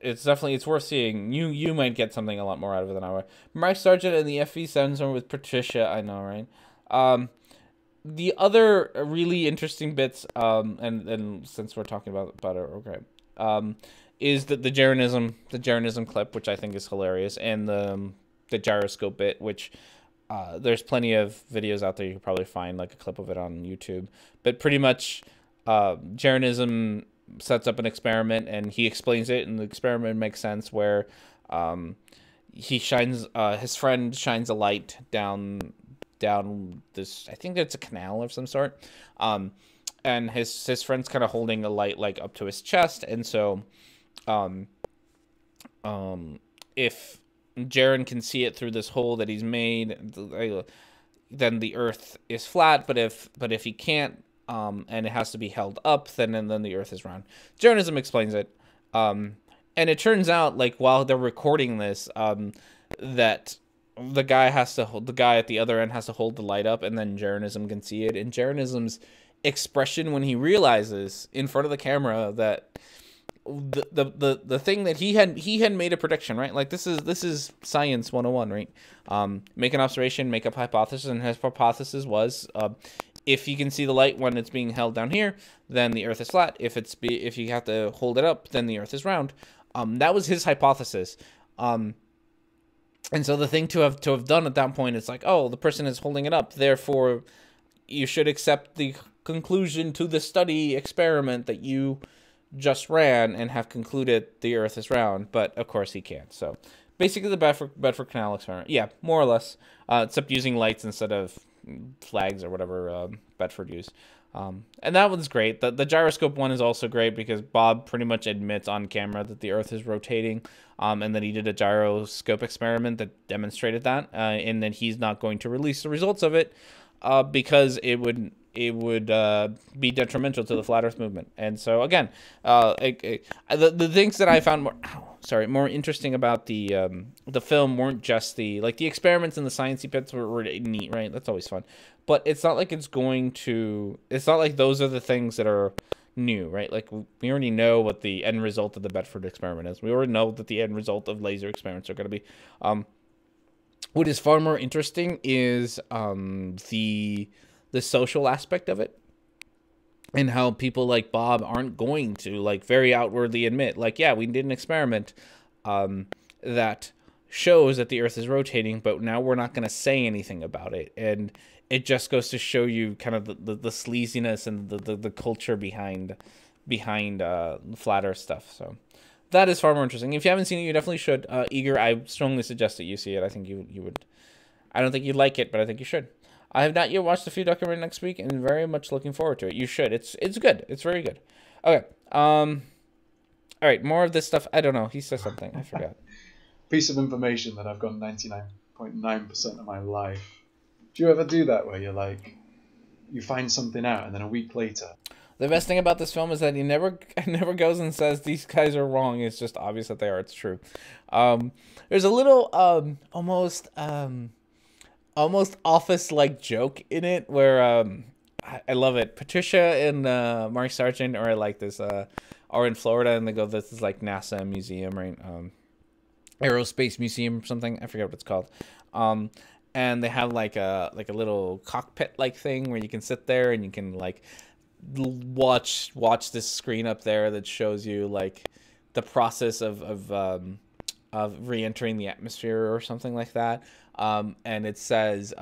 Speaker 1: definitely, it's worth seeing. You might get something a lot more out of it than I would. Mike Sargent and the FV sensor with Patricia, I know, right? The other really interesting bits, and since we're talking about it, okay, is the Jaronism clip, which I think is hilarious, and the gyroscope bit, which there's plenty of videos out there. You can probably find like a clip of it on YouTube, but pretty much Jaronism sets up an experiment and he explains it, and the experiment makes sense where he shines, his friend shines a light down this, I think it's a canal of some sort, and his friend's kind of holding a light like up to his chest, and so if Jaren can see it through this hole that he's made, then the Earth is flat, but if he can't, and it has to be held up, then the Earth is round. Jaronism explains it, and it turns out, like, while they're recording this, that the guy at the other end has to hold the light up, and then Jaronism can see it. And Jaronism's expression when he realizes in front of the camera that the thing that he had made a prediction, right? Like, this is science 101, right? Make an observation, make up hypothesis, and his hypothesis was, if you can see the light when it's being held down here, then the Earth is flat. If you have to hold it up, then the Earth is round. That was his hypothesis. And so the thing to have done at that point is like, oh, the person is holding it up, therefore you should accept the conclusion to the study experiment that you just ran and have concluded the Earth is round. But of course he can't. So basically the Bedford Canal experiment. Yeah, more or less, except using lights instead of flags or whatever Bedford used. And that one's great. The gyroscope one is also great because Bob pretty much admits on camera that the Earth is rotating, and that he did a gyroscope experiment that demonstrated that, and that he's not going to release the results of it because it would be detrimental to the flat Earth movement. And so again, the things that I found more interesting about the film weren't just the experiments and the sciencey bits were neat, right? That's always fun. But it's not like it's not like those are the things that are new, right? Like, we already know what the end result of the Bedford experiment is. We already know that the end result of laser experiments are going to be. What is far more interesting is the social aspect of it, and how people like Bob aren't going to, like, very outwardly admit, like, yeah, we did an experiment that shows that the Earth is rotating, but now we're not going to say anything about it. And it just goes to show you kind of the sleaziness and the culture behind flat Earth stuff. So that is far more interesting. If you haven't seen it, you definitely should. Eager, I strongly suggest that you see it. I think you would. I don't think you'd like it, but I think you should. I have not yet watched the Feud documentary next week, and very much looking forward to it. You should. It's good. It's very good. Okay. All right. More of this stuff. I don't know. He said something. I forgot.
Speaker 2: Piece of information that I've gone 99.9% of my life. Do you ever do that where you're like, you find something out and then a week later?
Speaker 1: The best thing about this film is that he never goes and says these guys are wrong. It's just obvious that they are. It's true. There's a little almost office-like joke in it where I love it. Patricia and Mark Sargent are like this are in Florida, and they go, this is like NASA museum, right? Aerospace museum or something. I forget what it's called. And they have like a little cockpit like thing where you can sit there and you can like watch this screen up there that shows you like the process of re-entering the atmosphere or something like that. And it says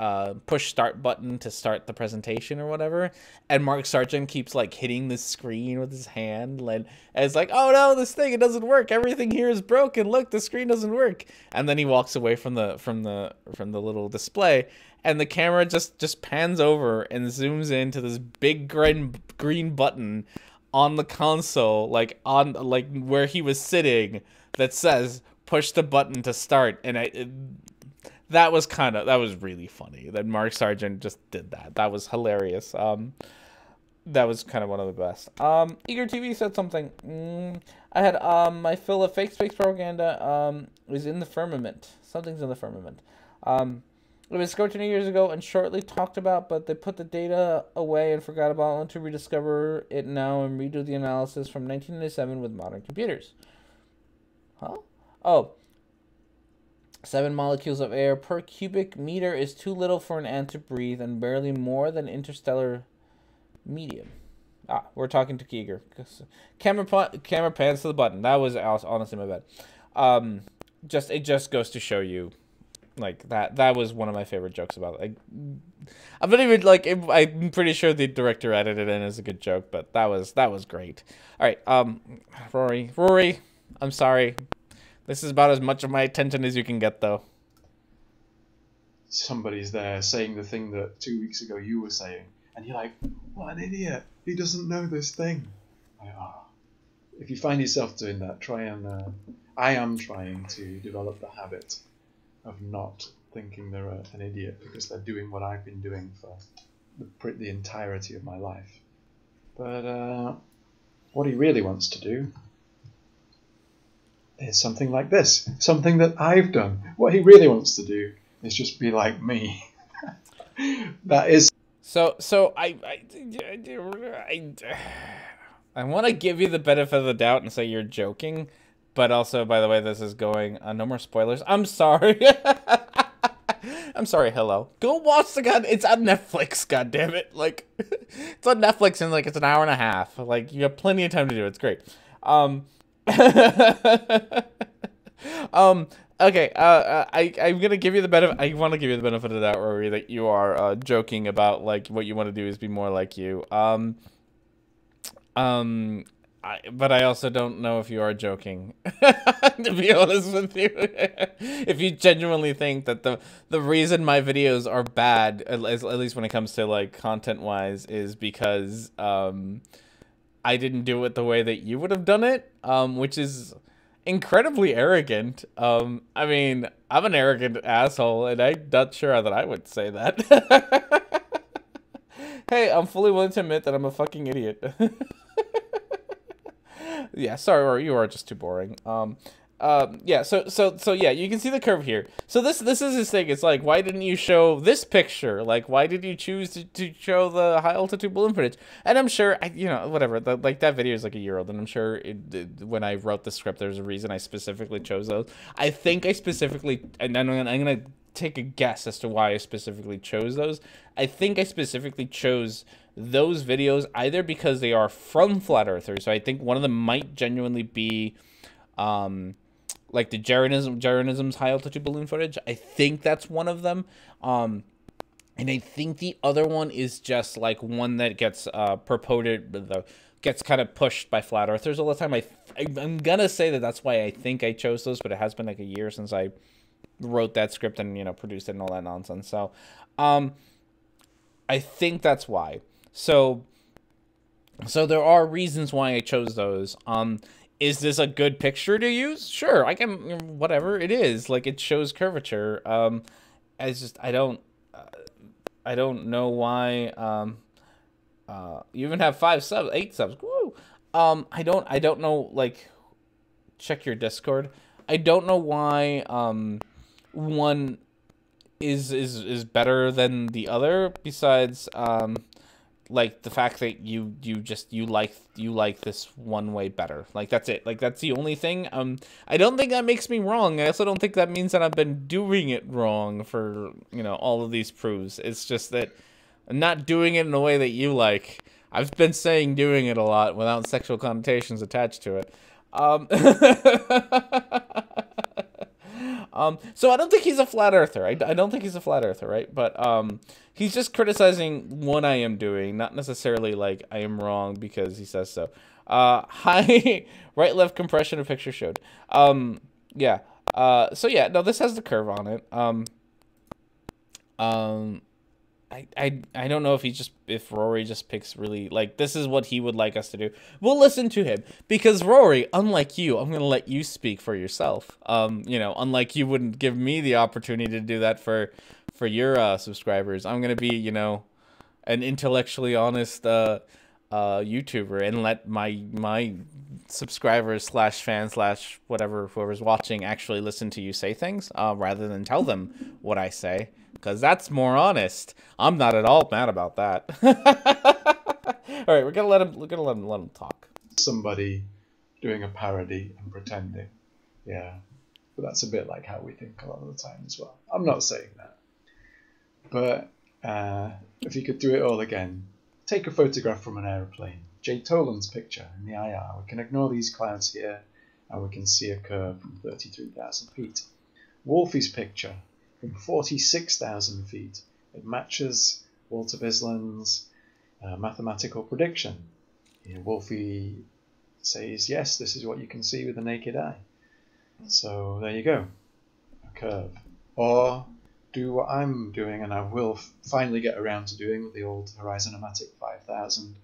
Speaker 1: push start button to start the presentation or whatever, and Mark Sargent keeps like hitting the screen with his hand, and it's like, oh no, this thing, it doesn't work, everything here is broken, look, the screen doesn't work. And then he walks away from the little display, and the camera just pans over and zooms into this big green button on the console, like on like where he was sitting, that says push the button to start. And that was really funny that Mark Sargent just did that. That was hilarious. That was kind of one of the best. Eager TV said something. I had my fill of fake space propaganda was in the firmament. Something's in the firmament. It was discovered 20 years ago and shortly talked about, but they put the data away and forgot about it, to rediscover it now and redo the analysis from 1997 with modern computers. Huh? Oh. 7 molecules of air per cubic meter is too little for an ant to breathe and barely more than interstellar medium. We're talking to Keeger. Camera pans to the button. That was honestly my bad. It just goes to show you, like, that was one of my favorite jokes about it. I'm not even like, I'm pretty sure the director edited it in as a good joke, but that was great. All right, Rory, I'm sorry. This is about as much of my attention as you can get, though.
Speaker 2: Somebody's there saying the thing that 2 weeks ago you were saying, and you're like, what an idiot! He doesn't know this thing. Like, oh. If you find yourself doing that, try and... I am trying to develop the habit of not thinking they're an idiot because they're doing what I've been doing for the entirety of my life. But what he really wants to do is something like this. Something that I've done. What he really wants to do is just be like me. That is...
Speaker 1: So I want to give you the benefit of the doubt and say you're joking, but also, by the way, this is going... no more spoilers. I'm sorry. I'm sorry, hello. Go watch it's on Netflix, goddammit. Like, it's on Netflix and, like, it's an hour and a half. Like, you have plenty of time to do it. It's great. Okay, I'm gonna give you the benefit. I want to give you the benefit of the doubt, Rory, that you are joking about, like, what you want to do is be more like you. But I also don't know if you are joking, to be honest with you. If you genuinely think that the reason my videos are bad, at least when it comes to, like, content-wise, is because I didn't do it the way that you would have done it, which is incredibly arrogant. I mean, I'm an arrogant asshole, and I'm not sure that I would say that. Hey, I'm fully willing to admit that I'm a fucking idiot. Yeah, sorry, Rory, you are just too boring. Yeah, so yeah, you can see the curve here. So this is his thing. It's like, why didn't you show this picture? Like, why did you choose to show the high altitude balloon footage? And I'm sure, whatever, like, that video is like a year old, and I'm sure when I wrote the script, there's a reason I specifically chose those. I think I specifically, and I'm gonna take a guess as to why I specifically chose those. I think I specifically chose those videos either because they are from Flat Earthers, so I think one of them might genuinely be like the Jeranism's high altitude balloon footage. I think that's one of them. And I think the other one is just like one that gets gets kind of pushed by Flat Earthers all the time. I'm gonna say that's why I think I chose those, but it has been like a year since I wrote that script and produced it and all that nonsense. So I think that's why. So there are reasons why I chose those. Is this a good picture to use? Sure, I can, whatever it is. Like, it shows curvature. I don't know why. You even have 8 subs. Woo. I don't know. Like, check your Discord. I don't know why. One is better than the other. Besides, like the fact that you like this one way better. Like, that's it. Like, that's the only thing. I don't think that makes me wrong. I also don't think that means that I've been doing it wrong for, all of these proofs. It's just that I'm not doing it in a way that you like. I've been saying doing it a lot without sexual connotations attached to it. So I don't think he's a flat earther. I don't think he's a flat earther, right? But he's just criticizing what I am doing, not necessarily like I am wrong because he says so. High right left compression of picture showed. Yeah. So yeah, no, this has the curve on it. I don't know if Rory just picks really, like, this is what he would like us to do. We'll listen to him because Rory, unlike you, I'm gonna let you speak for yourself. Unlike you wouldn't give me the opportunity to do that for your subscribers. I'm gonna be, an intellectually honest YouTuber and let my subscribers /fans /whatever, whoever's watching, actually listen to you say things rather than tell them what I say. Because that's more honest. I'm not at all mad about that. All right, we're gonna let him talk.
Speaker 2: Somebody doing a parody and pretending, yeah, but that's a bit like how we think a lot of the time as well. I'm not saying that, but if you could do it all again, take a photograph from an aeroplane. Jay Tolan's picture in the IR. We can ignore these clouds here, and we can see a curve from 33,000 feet. Wolfie's picture from 46,000 feet. It matches Walter Bisland's mathematical prediction. Wolfie says, yes, this is what you can see with the naked eye. So there you go, a curve. Or do what I'm doing, and I will finally get around to doing with the old Horizon-O-Matic 5000,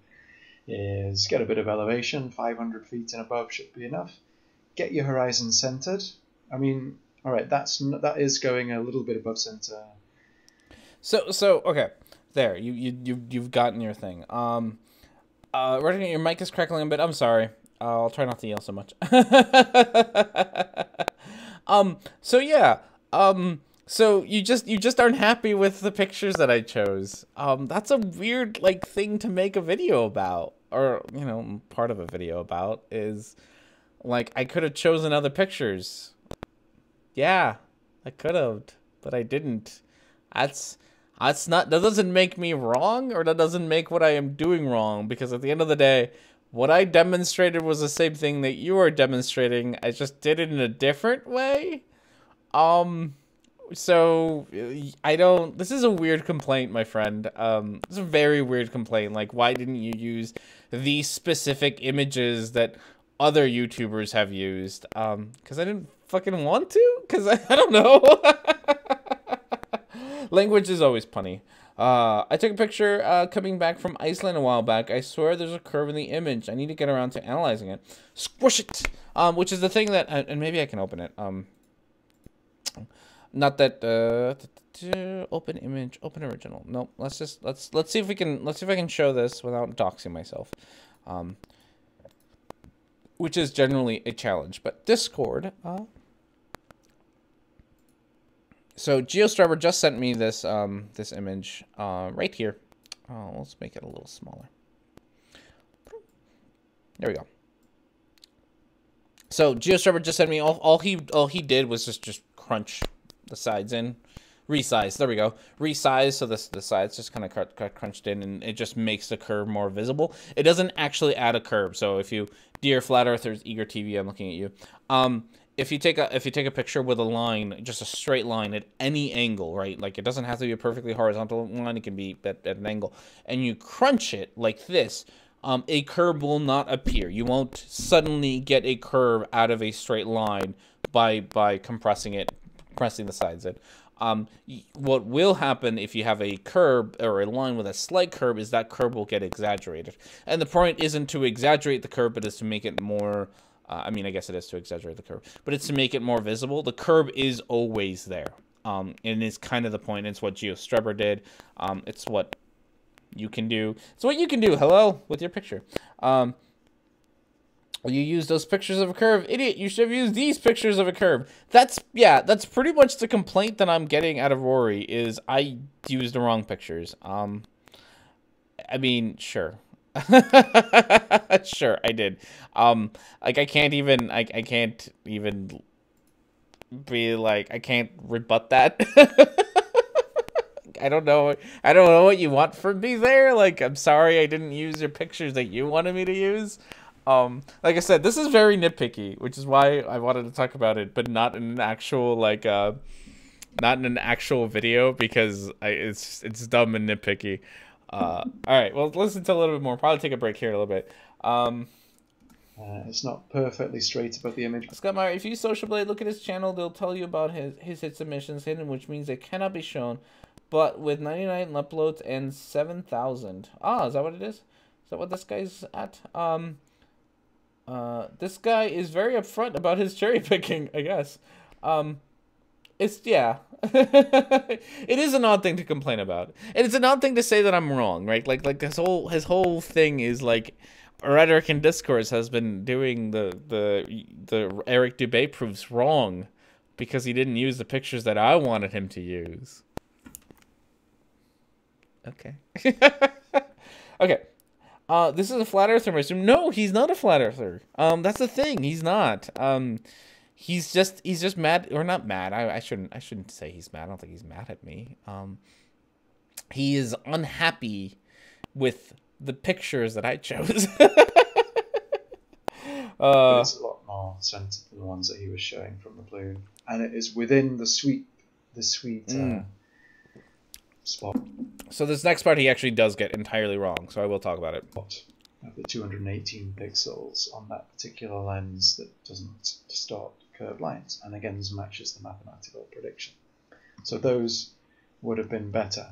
Speaker 2: is get a bit of elevation, 500 feet and above should be enough. Get your horizon centered. I mean, all right, that is going a little bit above center.
Speaker 1: So okay, there you've gotten your thing. Right, your mic is crackling a bit. I'm sorry. I'll try not to yell so much. So yeah. So you just aren't happy with the pictures that I chose. That's a weird thing to make a video about, or part of a video about is I could have chosen other pictures. Yeah, I could have, but I didn't. That doesn't make me wrong, or that doesn't make what I am doing wrong, because at the end of the day, what I demonstrated was the same thing that you are demonstrating. I just did it in a different way. So this is a weird complaint, my friend. It's a very weird complaint. Why didn't you use these specific images that other YouTubers have used? Because I didn't fucking want to? Because I don't know. Language is always punny. I took a picture coming back from Iceland a while back. I swear there's a curve in the image. I need to get around to analyzing it. Squish it! Which is the thing that, and maybe I can open it. Not that, open image, open original. No, let's see if I can show this without doxing myself. Which is generally a challenge, but Discord, so GeoStrubber just sent me this this image right here. Oh, let's make it a little smaller. There we go. So GeoStrubber just sent me all he did was just crunch the sides in, resize. There we go, resize. So the sides just kind of crunched in, and it just makes the curve more visible. It doesn't actually add a curve. So if you, dear flat earthers, eager TV, I'm looking at you. If you take a picture with a line, just a straight line at any angle, right? It doesn't have to be a perfectly horizontal line. It can be at an angle, and you crunch it like this. A curve will not appear. You won't suddenly get a curve out of a straight line by compressing it, pressing the sides in. What will happen if you have a curb or a line with a slight curb is that curb will get exaggerated. And the point isn't to exaggerate the curb, but is to make it more, I mean, I guess it is to exaggerate the curb, but it's to make it more visible. The curb is always there. And it's kind of the point. It's what Geo Strebber did. It's what you can do. It's what you can do, hello, with your picture. You use those pictures of a curve. Idiot, you should have used these pictures of a curve. That's pretty much the complaint that I'm getting out of Rory, is I used the wrong pictures. I mean, sure. Sure, I did. Like, I can't even be like, I can't rebut that. I don't know what you want from me there. Like, I'm sorry I didn't use your pictures that you wanted me to use. Like I said, this is very nitpicky, which is why I wanted to talk about it, but not in an actual, like, not in an actual video, because it's dumb and nitpicky. All right, well, listen to a little bit more. Probably take a break here a little bit.
Speaker 2: It's not perfectly straight above the image.
Speaker 1: Scott Meyer, if you social blade, look at his channel. They'll tell you about his hit submissions hidden, which means they cannot be shown. But with 99 uploads and 7,000. Ah, is that what it is? Is that what this guy's at? This guy is very upfront about his cherry picking, I guess. It's, yeah. It is an odd thing to complain about. And it's an odd thing to say that I'm wrong, right? Like his whole thing is like, Rhetoric and Discourse has been doing the Eric Dubé proofs wrong because he didn't use the pictures that I wanted him to use. Okay. Okay. This is a flat earther, I assume. No, he's not a flat earther. That's the thing. He's not. He's just mad, or not mad. I shouldn't say he's mad. I don't think he's mad at me. He is unhappy with the pictures that I chose.
Speaker 2: But it's a lot more centered than the ones that he was showing from the balloon, and it is within the sweet spot.
Speaker 1: So this next part he actually does get entirely wrong, so I will talk about it.
Speaker 2: Of the 218 pixels on that particular lens that doesn't distort curved lines, and again this matches the mathematical prediction. So those would have been better.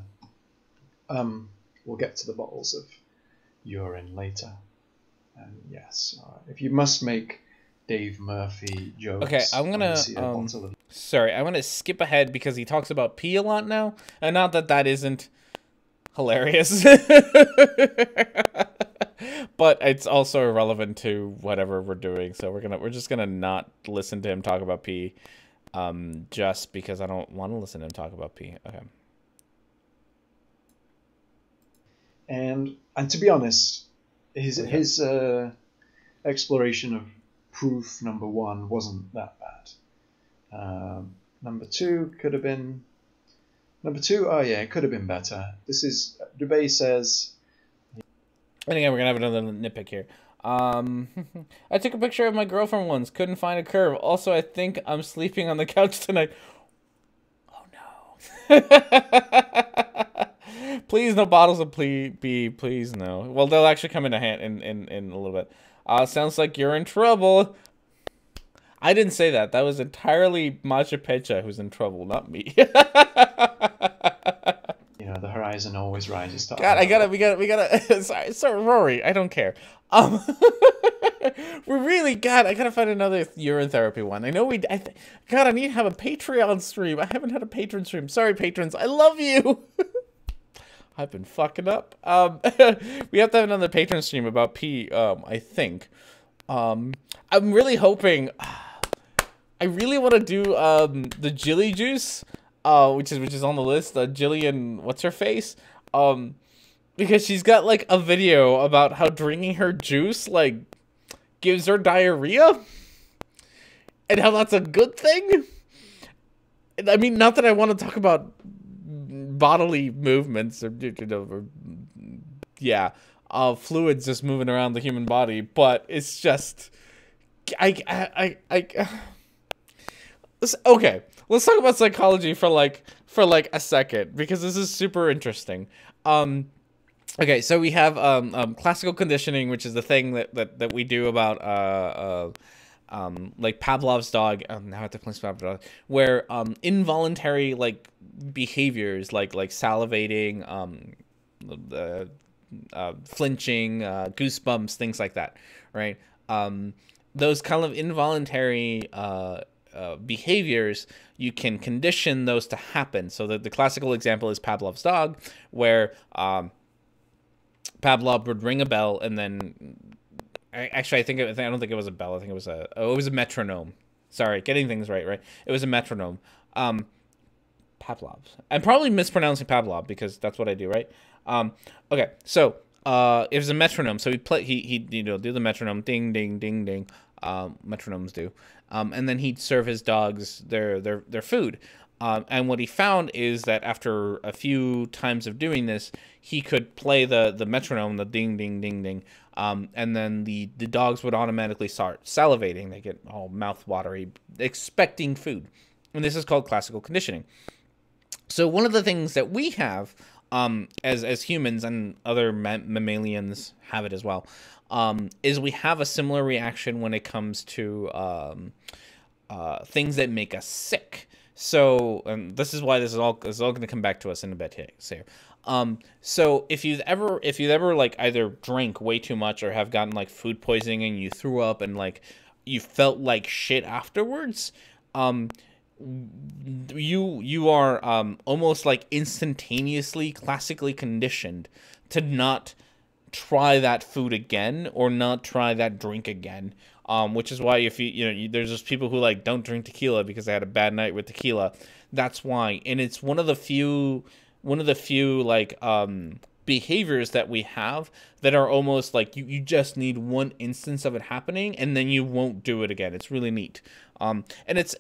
Speaker 2: We'll get to the bottles of urine later. And yes, if you must make Dave Murphy jokes,
Speaker 1: okay, I'm gonna sorry, I'm gonna skip ahead because he talks about pee a lot now, and not that that isn't hilarious, but it's also irrelevant to whatever we're doing. So we're just gonna not listen to him talk about pee, just because I don't want to listen to him talk about pee. Okay.
Speaker 2: And to be honest, his exploration of proof number one wasn't that bad. Number two could have been. Number two, oh yeah, it could have been better. This is Dubé says.
Speaker 1: And again, we're gonna have another nitpick here. I took a picture of my girlfriend once. Couldn't find a curve. Also, I think I'm sleeping on the couch tonight. Oh no. Please, no bottles of pee. Please, no. Well, they'll actually come in a hand in a little bit. Sounds like you're in trouble. I didn't say that. That was entirely Macha Pecha who's in trouble, not me.
Speaker 2: You know, the horizon always rises.
Speaker 1: God, we gotta. Sorry, Rory. I don't care. We really, God, I gotta find another urine therapy one. I know God, I need to have a Patreon stream. I haven't had a patron stream. Sorry, patrons. I love you. I've been fucking up. We have to have another patron stream about pee, I think. I'm really hoping. I really want to do the Jilly juice, which is on the list. Jillian, what's her face? Because she's got like a video about how drinking her juice like gives her diarrhea, and how that's a good thing. I mean, not that I want to talk about bodily movements or fluids just moving around the human body, but it's just okay, let's talk about psychology for like a second, because this is super interesting. Okay, so we have classical conditioning, which is the thing that we do about like Pavlov's dog. Now I have to place Pavlov's dog. Where involuntary like behaviors, like salivating, flinching, goosebumps, things like that, right? Those kind of involuntary behaviors, you can condition those to happen. So the classical example is Pavlov's dog, where Pavlov would ring a bell, and then I don't think it was a bell. I think it was a metronome. Sorry, getting things right. It was a metronome. Pavlov. I'm probably mispronouncing Pavlov because that's what I do, right? Okay, so it was a metronome. So he do the metronome, ding ding ding ding. Metronomes do, and then he'd serve his dogs their food. And what he found is that after a few times of doing this, he could play the metronome, the ding ding ding ding, and then the dogs would automatically start salivating. They get all mouth watery, expecting food, and this is called classical conditioning. So one of the things that we have, as humans, and other mammalians have it as well, is we have a similar reaction when it comes to things that make us sick. So, and this is why this is all going to come back to us in a bit here. So if you've ever like either drank way too much or have gotten like food poisoning and you threw up and like you felt like shit afterwards, you are almost like instantaneously classically conditioned to not try that food again or not try that drink again. Which is why if there's just people who like don't drink tequila because they had a bad night with tequila. That's why, and it's one of the few like behaviors that we have that are almost like you just need one instance of it happening and then you won't do it again. It's really neat. And it's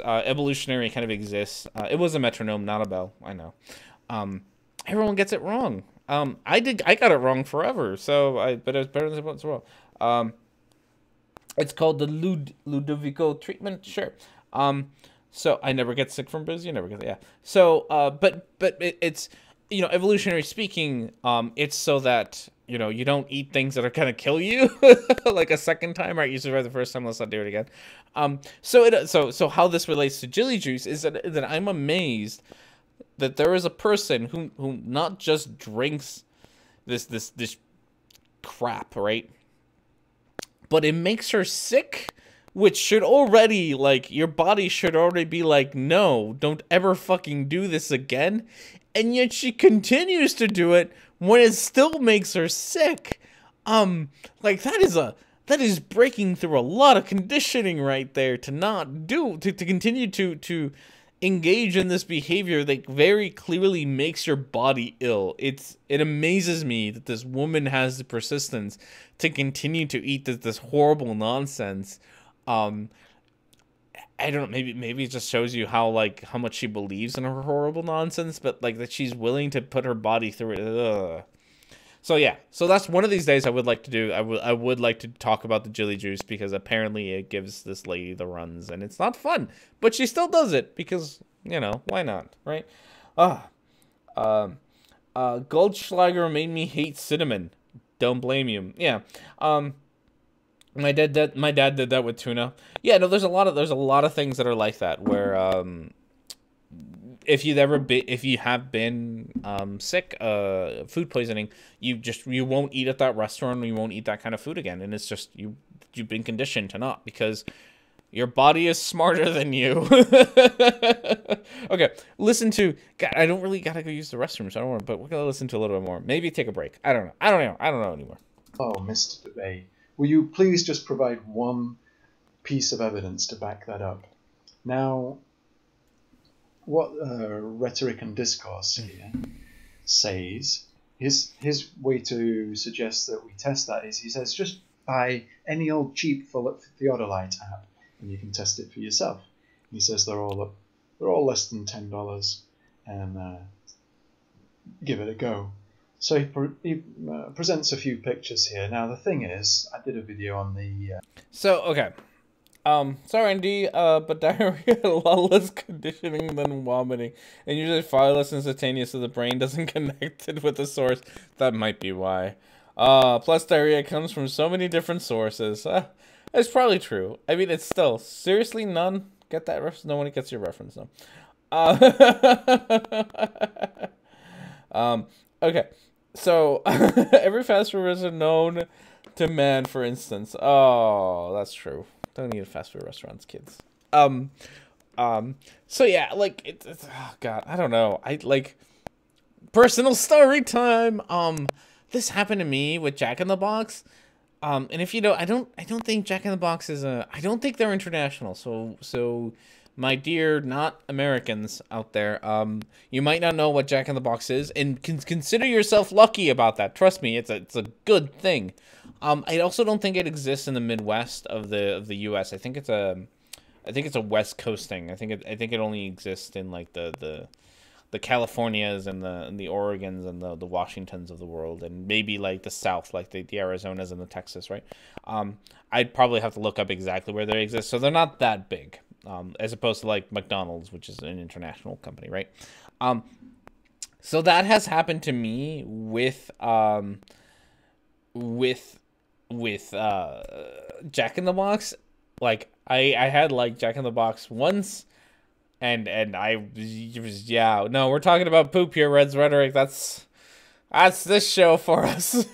Speaker 1: evolutionary, kind of exists. It was a metronome, not a bell. I know. Everyone gets it wrong. I got it wrong forever. But it was better than once in a while. It's called the Ludovico treatment. Sure. So I never get sick from booze. You never get, yeah. So, but it's, evolutionary speaking, it's so that, you don't eat things that are going to kill you like a second time, right? You survive the first time, let's not do it again. So how this relates to Jilly Juice is that I'm amazed that there is a person who not just drinks this crap, right? But it makes her sick, which should already, like, your body should already be like, no, don't ever fucking do this again. And yet she continues to do it when it still makes her sick. Like, that is breaking through a lot of conditioning right there to continue to engage in this behavior that very clearly makes your body ill. It amazes me that this woman has the persistence to continue to eat this horrible nonsense. I don't know, maybe it just shows you how much she believes in her horrible nonsense, but like that she's willing to put her body through it. Ugh. So yeah, so that's one of these days I would like to do. I would like to talk about the Jilly Juice because apparently it gives this lady the runs and it's not fun, but she still does it because, why not, right? Goldschlager made me hate cinnamon. Don't blame you. Yeah. My dad did that with tuna. Yeah, no, there's a lot of things that are like that where if you have been sick, food poisoning, you won't eat at that restaurant, you won't eat that kind of food again, and it's just you've been conditioned to not because your body is smarter than you. Okay, listen to. God, I don't really gotta go use the restroom, so I don't want. But we're gonna listen to a little bit more. Maybe take a break. I don't know. I don't know anymore.
Speaker 2: Oh, Mr. Debate, will you please just provide one piece of evidence to back that up? Now, what Rhetoric and Discourse here says, his way to suggest that we test that is, he says, just buy any old cheap theodolite app and you can test it for yourself. He says they're all less than $10 and give it a go. So he presents a few pictures here. Now the thing is, I did a video on the.
Speaker 1: So okay. Sorry, Andy, but diarrhea had a lot less conditioning than vomiting, and usually far less instantaneous, so the brain doesn't connect it with the source. That might be why. Plus, diarrhea comes from so many different sources. It's probably true. I mean, it's still seriously none. Get that reference? No one gets your reference, though. Um, okay. So every fast food restaurant known to man, for instance. Oh, that's true. Don't need fast food restaurants, kids. Um, so yeah, like it's oh god, I don't know. I like personal story time. This happened to me with Jack in the Box. And if you know, I don't think Jack in the Box is I don't think they're international. So my dear not Americans out there, you might not know what Jack in the Box is, and consider yourself lucky about that. Trust me, it's a good thing. I also don't think it exists in the Midwest of the U.S. I think it's a West Coast thing. I think it only exists in like the Californias and the Oregons and the Washingtons of the world, and maybe like the South, like the Arizonas and the Texas, right? I'd probably have to look up exactly where they exist. So they're not that big, as opposed to like McDonald's, which is an international company, right? So that has happened to me with Jack in the Box. Like I had like Jack in the Box once. And I was, yeah, no, we're talking about poop here, Red's Rhetoric. That's this show for us.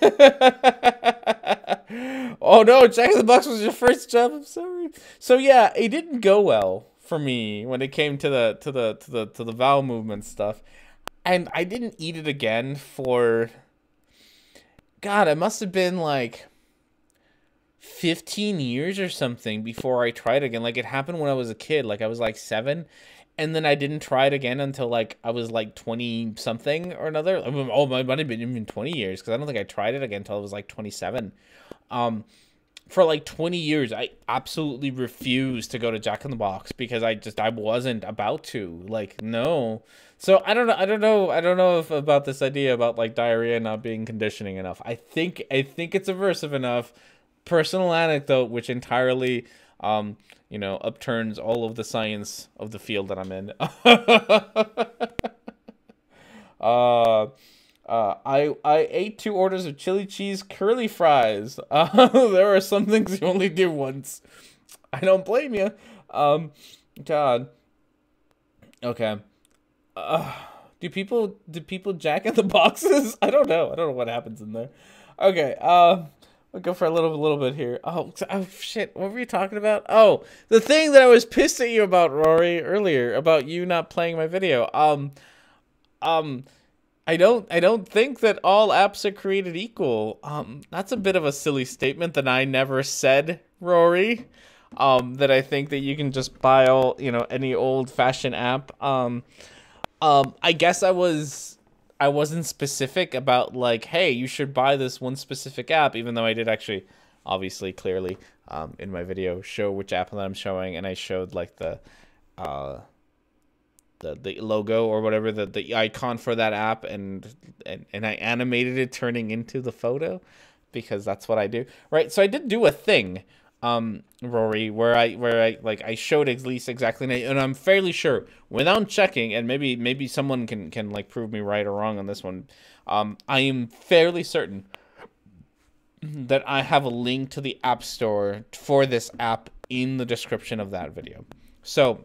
Speaker 1: Oh no, Jack in the Box was your first job. I'm sorry. So yeah, it didn't go well for me when it came to the vowel movement stuff, and I didn't eat it again for, God, it must have been like 15 years or something before I tried again. Like it happened when I was a kid, like I was like 7, and then I didn't try it again until like I was like 20 something or another. Oh, it might have been even 20 years, because I don't think I tried it again until I was like 27. For like 20 years I absolutely refused to go to Jack in the Box because I wasn't about to, like, no. So I don't know if about this idea about like diarrhea not being conditioning enough. I think it's aversive enough. Personal anecdote, which entirely, upturns all of the science of the field that I'm in. I ate 2 orders of chili cheese curly fries. There are some things you only do once. I don't blame you. God. Okay. Do people Jack in the Boxes? I don't know. I don't know what happens in there. Okay. We'll go for a little bit here. Oh, shit. What were you talking about? Oh, the thing that I was pissed at you about, Rory, earlier, about you not playing my video. I don't think that all apps are created equal. That's a bit of a silly statement that I never said, Rory. That I think that you can just buy any old-fashioned app. I guess I wasn't specific about like, hey, you should buy this one specific app, even though I did actually, obviously, clearly, in my video show which app that I'm showing, and I showed like the logo or whatever, the icon for that app, and I animated it turning into the photo, because that's what I do, right? So I did do a thing, Rory, where I showed at least exactly, and I'm fairly sure, without checking, and maybe someone can like prove me right or wrong on this one, I am fairly certain that I have a link to the App Store for this app in the description of that video. So,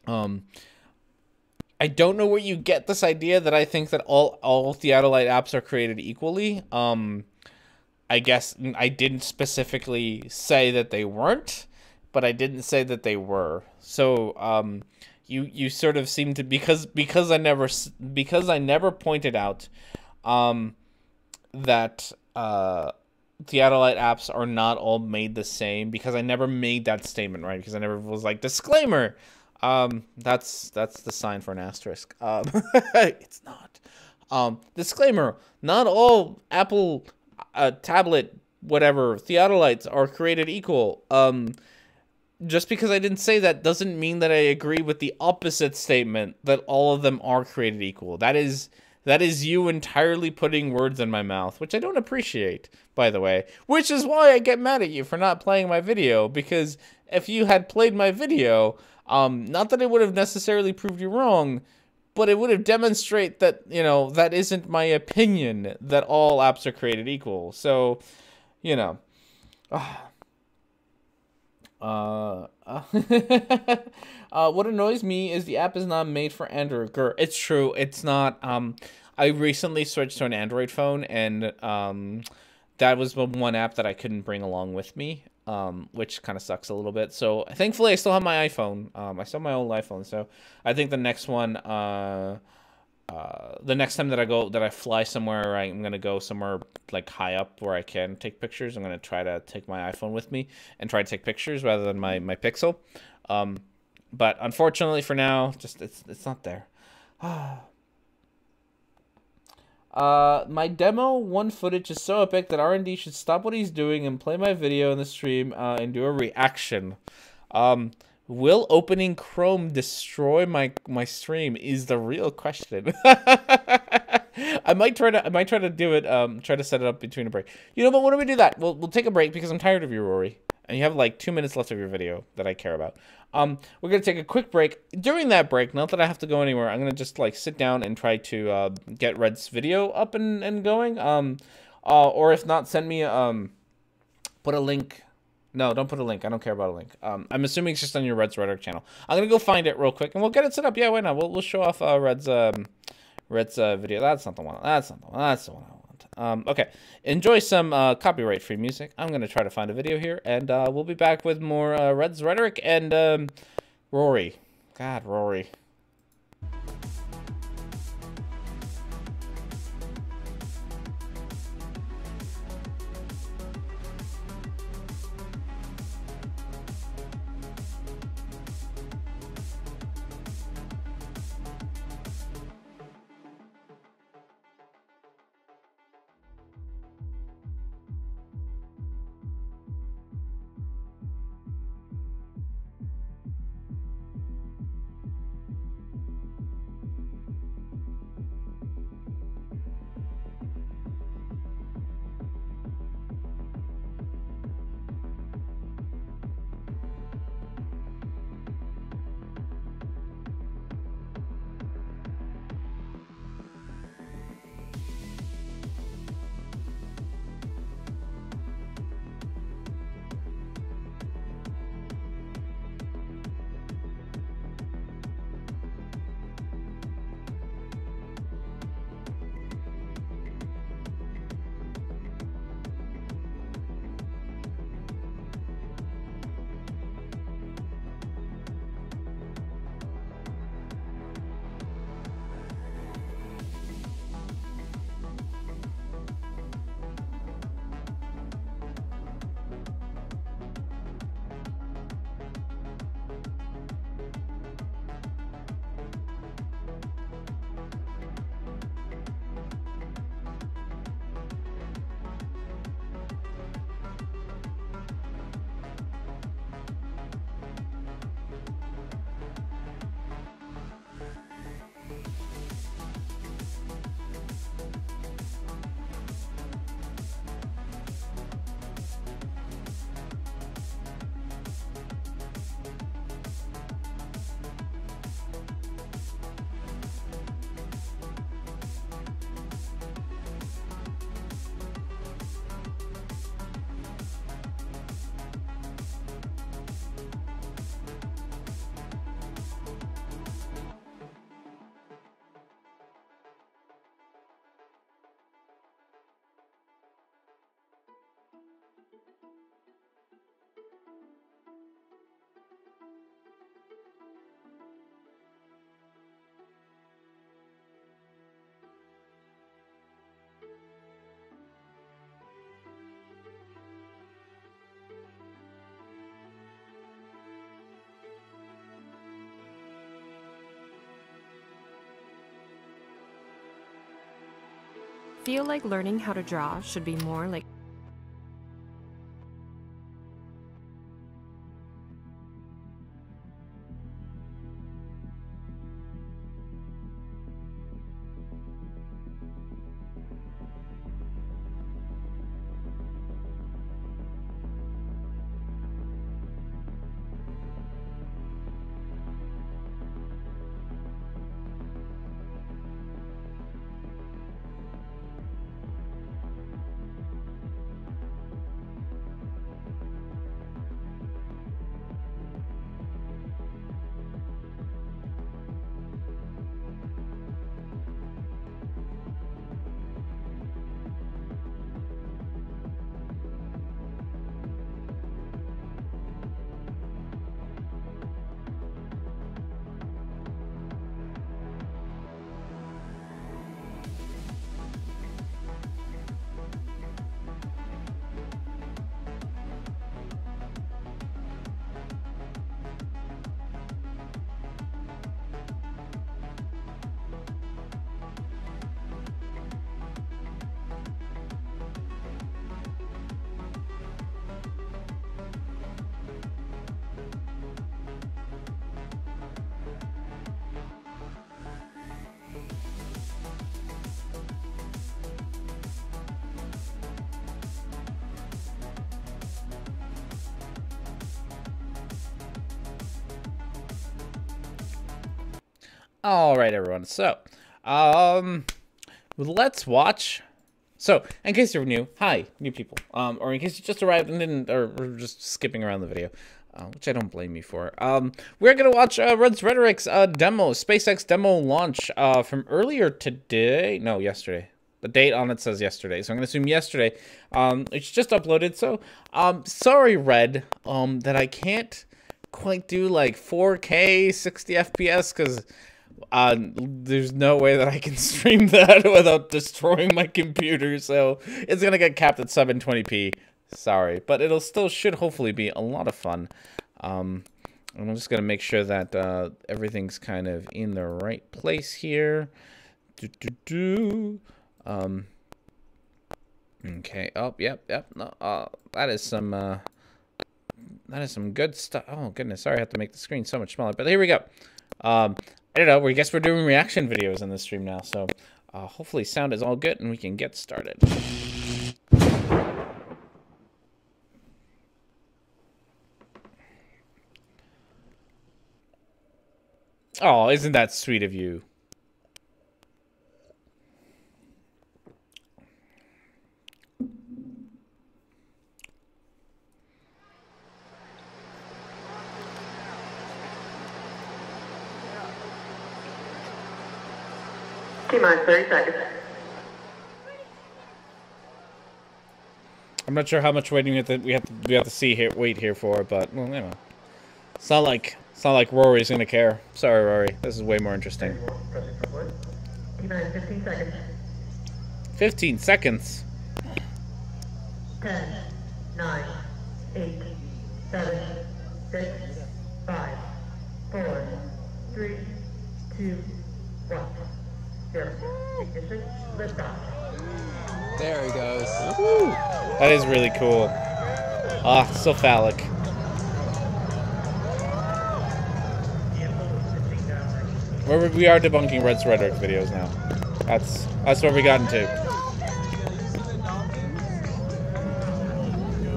Speaker 1: I don't know where you get this idea that I think that all Theodolite apps are created equally. I guess I didn't specifically say that they weren't, but I didn't say that they were. So you sort of seem to, because I never pointed out that Theodolite apps are not all made the same, because I never made that statement, right? Because I never was like, disclaimer. That's the sign for an asterisk. It's not. Disclaimer: not all Apple tablet whatever Theodolites are created equal. Just because I didn't say that doesn't mean that I agree with the opposite statement that all of them are created equal. That is you entirely putting words in my mouth, which I don't appreciate, by the way. Which is why I get mad at you for not playing my video, because if you had played my video, not that it would have necessarily proved you wrong, but it would have demonstrated that, that isn't my opinion, that all apps are created equal. So, What annoys me is the app is not made for Android. Grr. It's true. It's not. I recently switched to an Android phone, and that was the one app that I couldn't bring along with me. Which kind of sucks a little bit. So thankfully, I still have my iPhone. I still have my old iPhone. So I think the next one, the next time that I fly somewhere, I'm gonna go somewhere like high up where I can take pictures. I'm gonna try to take my iPhone with me and try to take pictures rather than my Pixel. But unfortunately for now, just it's not there. My demo one footage is so epic that R&D should stop what he's doing and play my video in the stream and do a reaction. Will opening Chrome destroy my stream is the real question. I might try to do it. Try to set it up between a break. You know, but when do we do that? We'll take a break because I'm tired of you, Rory, and you have like 2 minutes left of your video that I care about. We're gonna take a quick break. During that break, not that I have to go anywhere, I'm gonna just like sit down and try to get Red's video up and going. Or if not, send me put a link. No, don't put a link. I don't care about a link. I'm assuming it's just on your Red's Rhetoric channel. I'm gonna go find it real quick and we'll get it set up. Yeah, why not? We'll show off Red's video. That's not the one. That's not the one. That's the one I want. Okay. Enjoy some copyright-free music. I'm gonna try to find a video here, and we'll be back with more Red's Rhetoric and Rory. God, Rory.
Speaker 3: Feel like learning how to draw should be more like
Speaker 1: All right, everyone. So, let's watch. So, in case you're new, hi, new people. Or in case you just arrived and didn't, or just skipping around the video, which I don't blame you for. We're gonna watch Rhetoric's demo, SpaceX demo launch from earlier today. No, yesterday. The date on it says yesterday, so I'm gonna assume yesterday. It's just uploaded. So, sorry, Red, that I can't quite do like 4K 60 FPS because there's no way that I can stream that without destroying my computer. So it's gonna get capped at 720p. Sorry, but it'll still should hopefully be a lot of fun. And I'm just gonna make sure that everything's kind of in the right place here. Okay. Oh, yep. No, that is some good stuff. Oh goodness, sorry, I have to make the screen so much smaller. But here we go. I don't know. I guess we're doing reaction videos in this stream now. So hopefully sound is all good and we can get started. Oh, isn't that sweet of you?
Speaker 4: T-minus 30 seconds.
Speaker 1: I'm not sure how much waiting we have to wait here for, but well, you know, it's not like Rory's gonna care. Sorry, Rory. This is way more interesting.
Speaker 4: T-minus 15 seconds.
Speaker 1: 15 seconds.
Speaker 4: 10, 9, 8, 7, 6, 5, 4, 3, 2, 1. 0. Ignition. Liftoff.
Speaker 5: There he goes.
Speaker 1: Woo. That is really cool. Ah, so phallic. We are debunking Red's Rhetoric videos now. That's where we got into.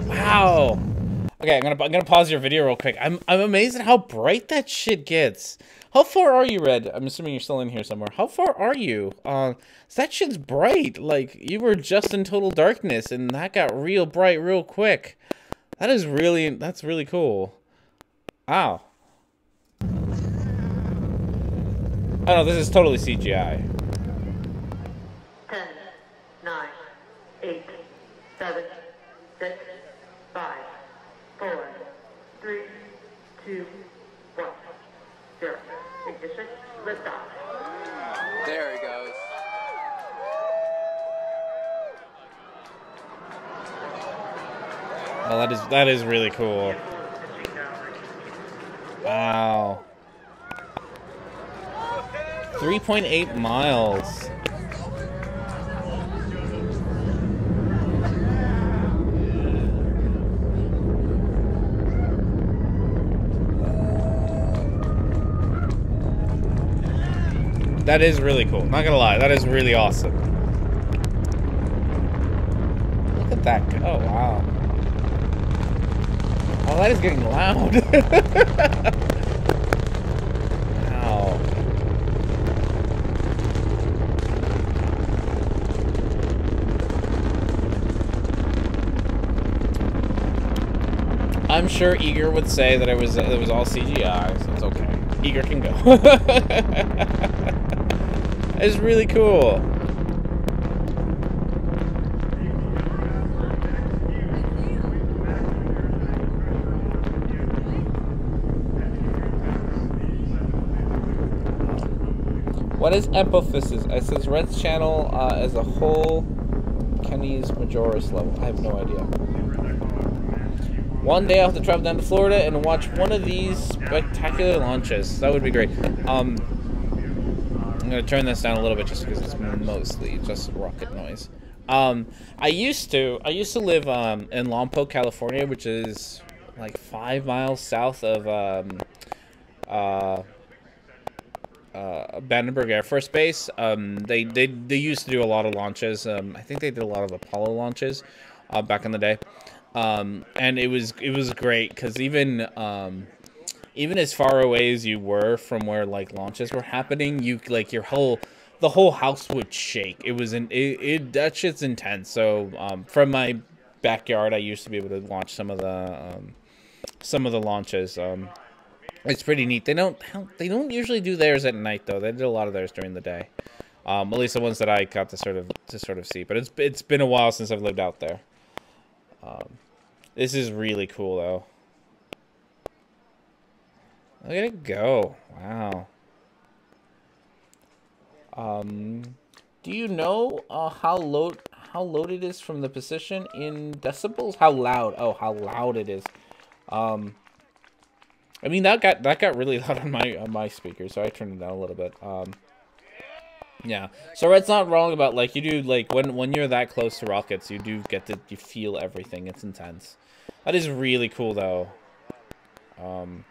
Speaker 1: Wow. Okay, I'm gonna pause your video real quick. I'm amazed at how bright that shit gets. How far are you, Red? I'm assuming you're still in here somewhere. How far are you? That shit's bright. Like, you were just in total darkness, and that got real bright real quick. That's really cool. Wow. Oh no, this is totally CGI.
Speaker 4: 10, 9, 8, 7, 6, 5, 4, 3, 2, 1. 0. Ignition. Liftoff.
Speaker 5: There he goes.
Speaker 1: Well, that is really cool. Wow. 3.8 miles. That is really cool. Not gonna lie, that is really awesome. Look at that. Oh, wow. Oh, that is getting loud. Wow. I'm sure Eager would say that it was all CGI, so it's okay. Eager can go. It's really cool. What is epiphysis? It says Red's channel as a whole. Kenny's Majoris level. I have no idea. One day I'll have to travel down to Florida and watch one of these spectacular launches. That would be great. I'm gonna turn this down a little bit just because it's mostly just rocket noise. I used to live in Lompoc, California, which is like 5 miles south of Vandenberg Air Force Base. They used to do a lot of launches. I think they did a lot of Apollo launches back in the day. And it was great because even even as far away as you were from where like launches were happening, you like the whole house would shake. It was that shit's intense. So from my backyard, I used to be able to watch some of the launches. It's pretty neat. They don't usually do theirs at night though. They did a lot of theirs during the day. At least the ones that I got to sort of see. But it's been a while since I've lived out there. This is really cool though. Look at it go! Wow. Do you know how loud it is from the position in decibels? How loud? Oh, how loud it is. I mean that got really loud on my speaker, so I turned it down a little bit. Yeah. So Red's not wrong about like you do like when you're that close to rockets, you do get to you feel everything. It's intense. That is really cool though.
Speaker 6: As you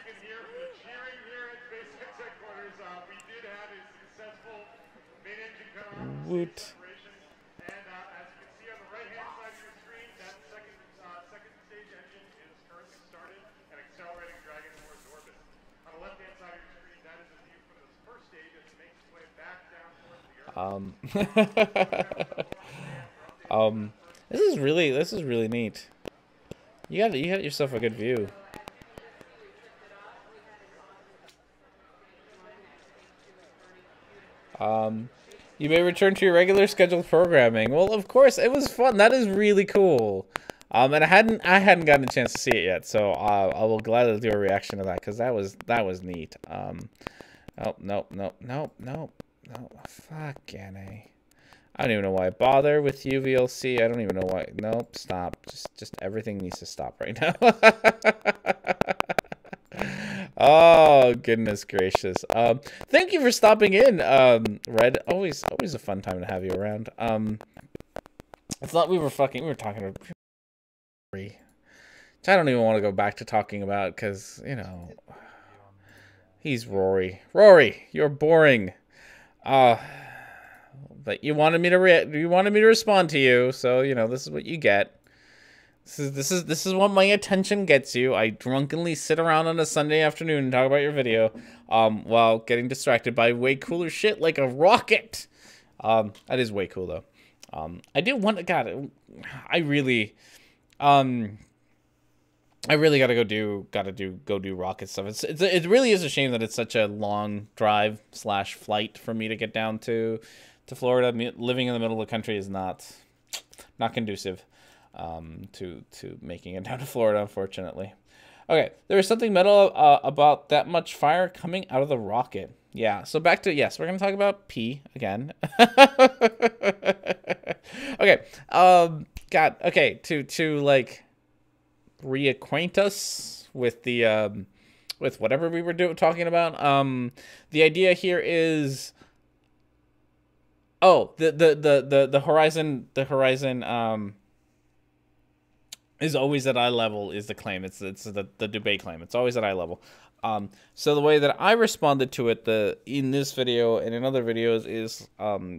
Speaker 6: can hear from the cheering here at SpaceX headquarters, we did have a successful main engine cut-off
Speaker 1: Woot.
Speaker 6: separation. And as you can see on the right-hand side of your screen, that second stage engine is currently started and accelerating Dragon towards orbit. On the left-hand side of your screen, that is a view from the first stage as it makes its way back down towards the Earth.
Speaker 1: This is really neat. You got yourself a good view. You may return to your regular scheduled programming. Well, of course, it was fun. That is really cool. And I hadn't gotten a chance to see it yet, so I will gladly do a reaction to that because that was neat. Nope. Fucking A. I don't even know why I bother with UVLC. I don't even know why. Nope, stop. Just everything needs to stop right now. Oh, goodness gracious. Thank you for stopping in, Red. Always a fun time to have you around. It's not we were talking about Rory. Which I don't even want to go back to talking about because, you know, he's Rory. Rory, you're boring. But you wanted me to respond to you, so you know this is what you get. This is what my attention gets you. I drunkenly sit around on a Sunday afternoon and talk about your video, while getting distracted by way cooler shit like a rocket. That is way cool though. I do want to. God, I really gotta go do rocket stuff. It really is a shame that it's such a long drive / flight for me to get down to Florida. Living in the middle of the country is not conducive to making it down to Florida, unfortunately. Okay, there is something metal about that much fire coming out of the rocket. Yeah, so back to, yes, we're going to talk about P again. Okay, God, okay, to like reacquaint us with the with whatever we were talking about. The idea here is, oh, the horizon is always at eye level is the claim. It's the debate claim. It's always at eye level. So the way that I responded to it in this video and in other videos is,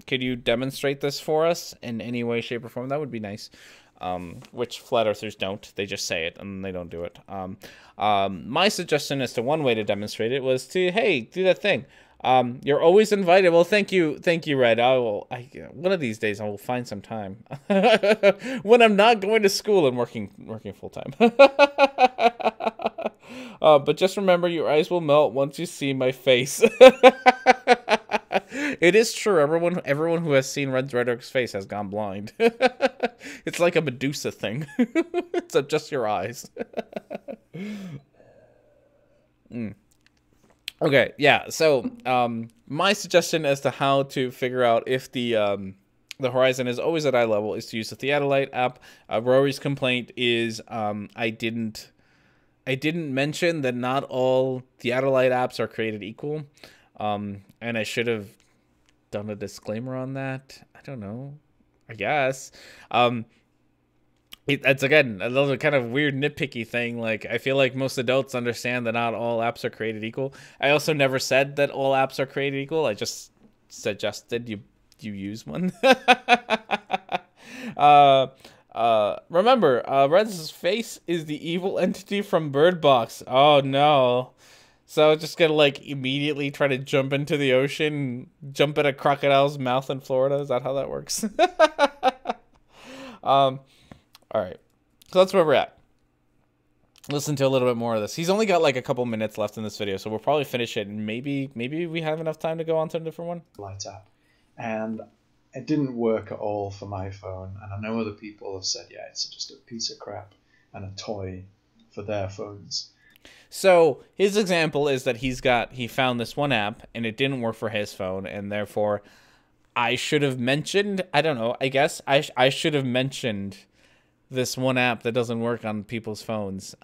Speaker 1: could you demonstrate this for us in any way, shape, or form? That would be nice. Which flat earthers don't. They just say it and they don't do it. My suggestion as to one way to demonstrate it was to, hey, do that thing. You're always invited. Well, thank you, Red. One of these days I will find some time when I'm not going to school and working full time. But just remember, your eyes will melt once you see my face. It is true. Everyone who has seen Red's Rhetoric's face has gone blind. It's like a Medusa thing. It's just your eyes. Okay, yeah. So, my suggestion as to how to figure out if the horizon is always at eye level is to use the Theodolite app. Rory's complaint is I didn't mention that not all Theodolite apps are created equal, and I should have done a disclaimer on that. I don't know. I guess. It's again another kind of weird nitpicky thing. Like, I feel like most adults understand that not all apps are created equal. I also never said that all apps are created equal. I just suggested you use one. Remember, Red's face is the evil entity from Bird Box. Oh no. So just gonna like immediately try to jump into the ocean, jump in a crocodile's mouth in Florida. Is that how that works? All right. So that's where we're at. Listen to a little bit more of this. He's only got like a couple minutes left in this video, so we'll probably finish it. And maybe we have enough time to go on to a different one.
Speaker 2: Light app, and it didn't work at all for my phone. And I know other people have said, yeah, it's just a piece of crap and a toy for their phones.
Speaker 1: So his example is that he found this one app and it didn't work for his phone, and therefore I should have mentioned, I don't know, I guess I should have mentioned this one app that doesn't work on people's phones.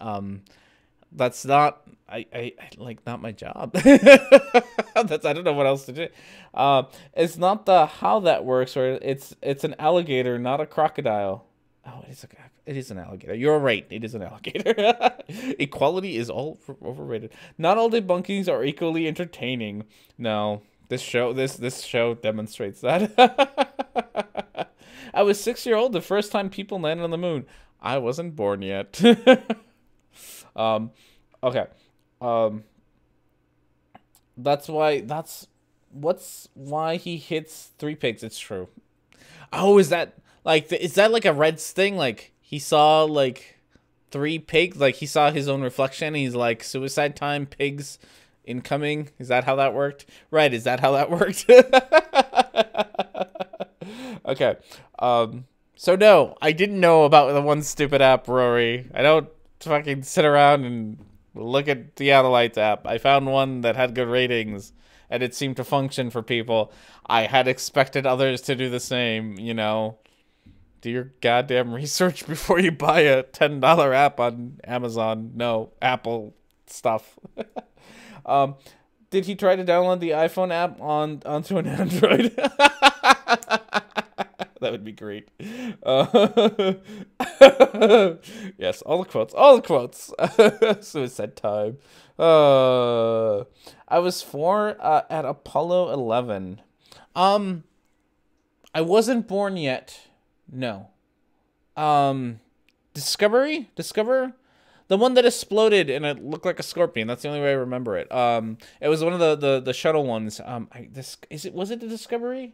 Speaker 1: That's not I like not my job. That's I don't know what else to do. It's not the how that works, or it's an alligator, not a crocodile. Oh, it is an alligator. You're right. It is an alligator. Equality is all overrated. Not all debunkings are equally entertaining. No, this show demonstrates that. I was 6 years old the first time people landed on the moon. I wasn't born yet. Okay. That's why he hits 3 pigs. It's true. Oh, is that like a Red's thing? Like he saw like 3 pigs, like he saw his own reflection. And he's like, suicide time, pigs incoming. Is that how that worked? Right? Is that how that worked? Okay. So no, I didn't know about the one stupid app, Rory. I don't fucking sit around and look at the Lights app. I found one that had good ratings, and it seemed to function for people. I had expected others to do the same, you know. Do your goddamn research before you buy a $10 app on Amazon. No, Apple stuff. Did he try to download the iPhone app onto an Android? That would be great. Yes, all the quotes. Suicide time. I was 4 at Apollo 11. I wasn't born yet. No. Discover? The one that exploded and it looked like a scorpion. That's the only way I remember it. It was one of the shuttle ones. Was it the Discovery?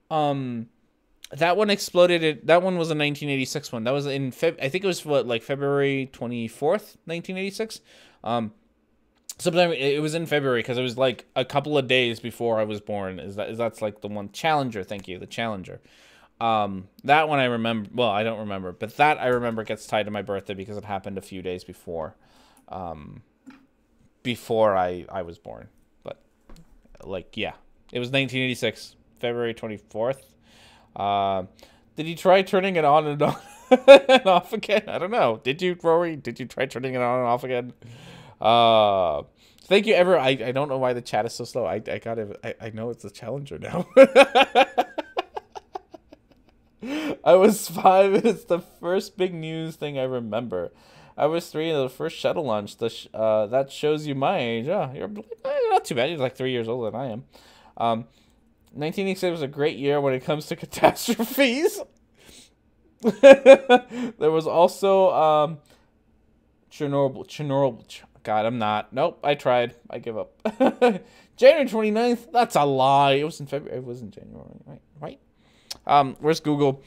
Speaker 1: That one exploded. That one was a 1986 one. That was in I think it was February 24th, 1986. Sometime it was in February because it was like a couple of days before I was born. That's like the one Challenger? Thank you, the Challenger. That one I remember. Well, I don't remember, but that I remember gets tied to my birthday because it happened a few days before. Before I was born. But yeah, it was 1986. February 24th. Did you try turning it on and and off again? I don't know. Did you, Rory? Did you try turning it on and off again? Thank you, Ever. I don't know why the chat is so slow. I got it. I know it's a Challenger now. I was 5. It's the first big news thing I remember. I was 3 in the first shuttle launch. That shows you my age. Oh, you're not too bad. You're like 3 years older than I am. 1986 was a great year when it comes to catastrophes. There was also Chernobyl. God, I'm not. Nope, I tried. I give up. January 29th. That's a lie. It was in February. It was in January, right? Where's Google?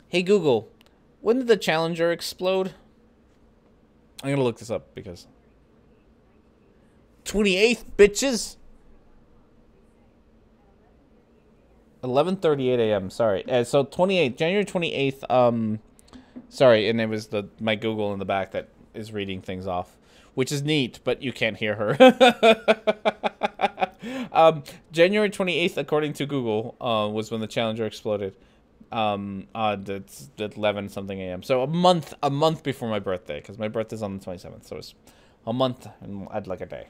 Speaker 1: Hey Google, when did the Challenger explode? I'm gonna look this up because 28th, bitches. 11:38 a.m. Sorry. So January 28th. Sorry, and it was my Google in the back that is reading things off, which is neat, but you can't hear her. January 28th, according to Google, was when the Challenger exploded. It's 11 something a.m. So a month before my birthday, because my birthday's on the 27th. So it's a month and I'd like a day.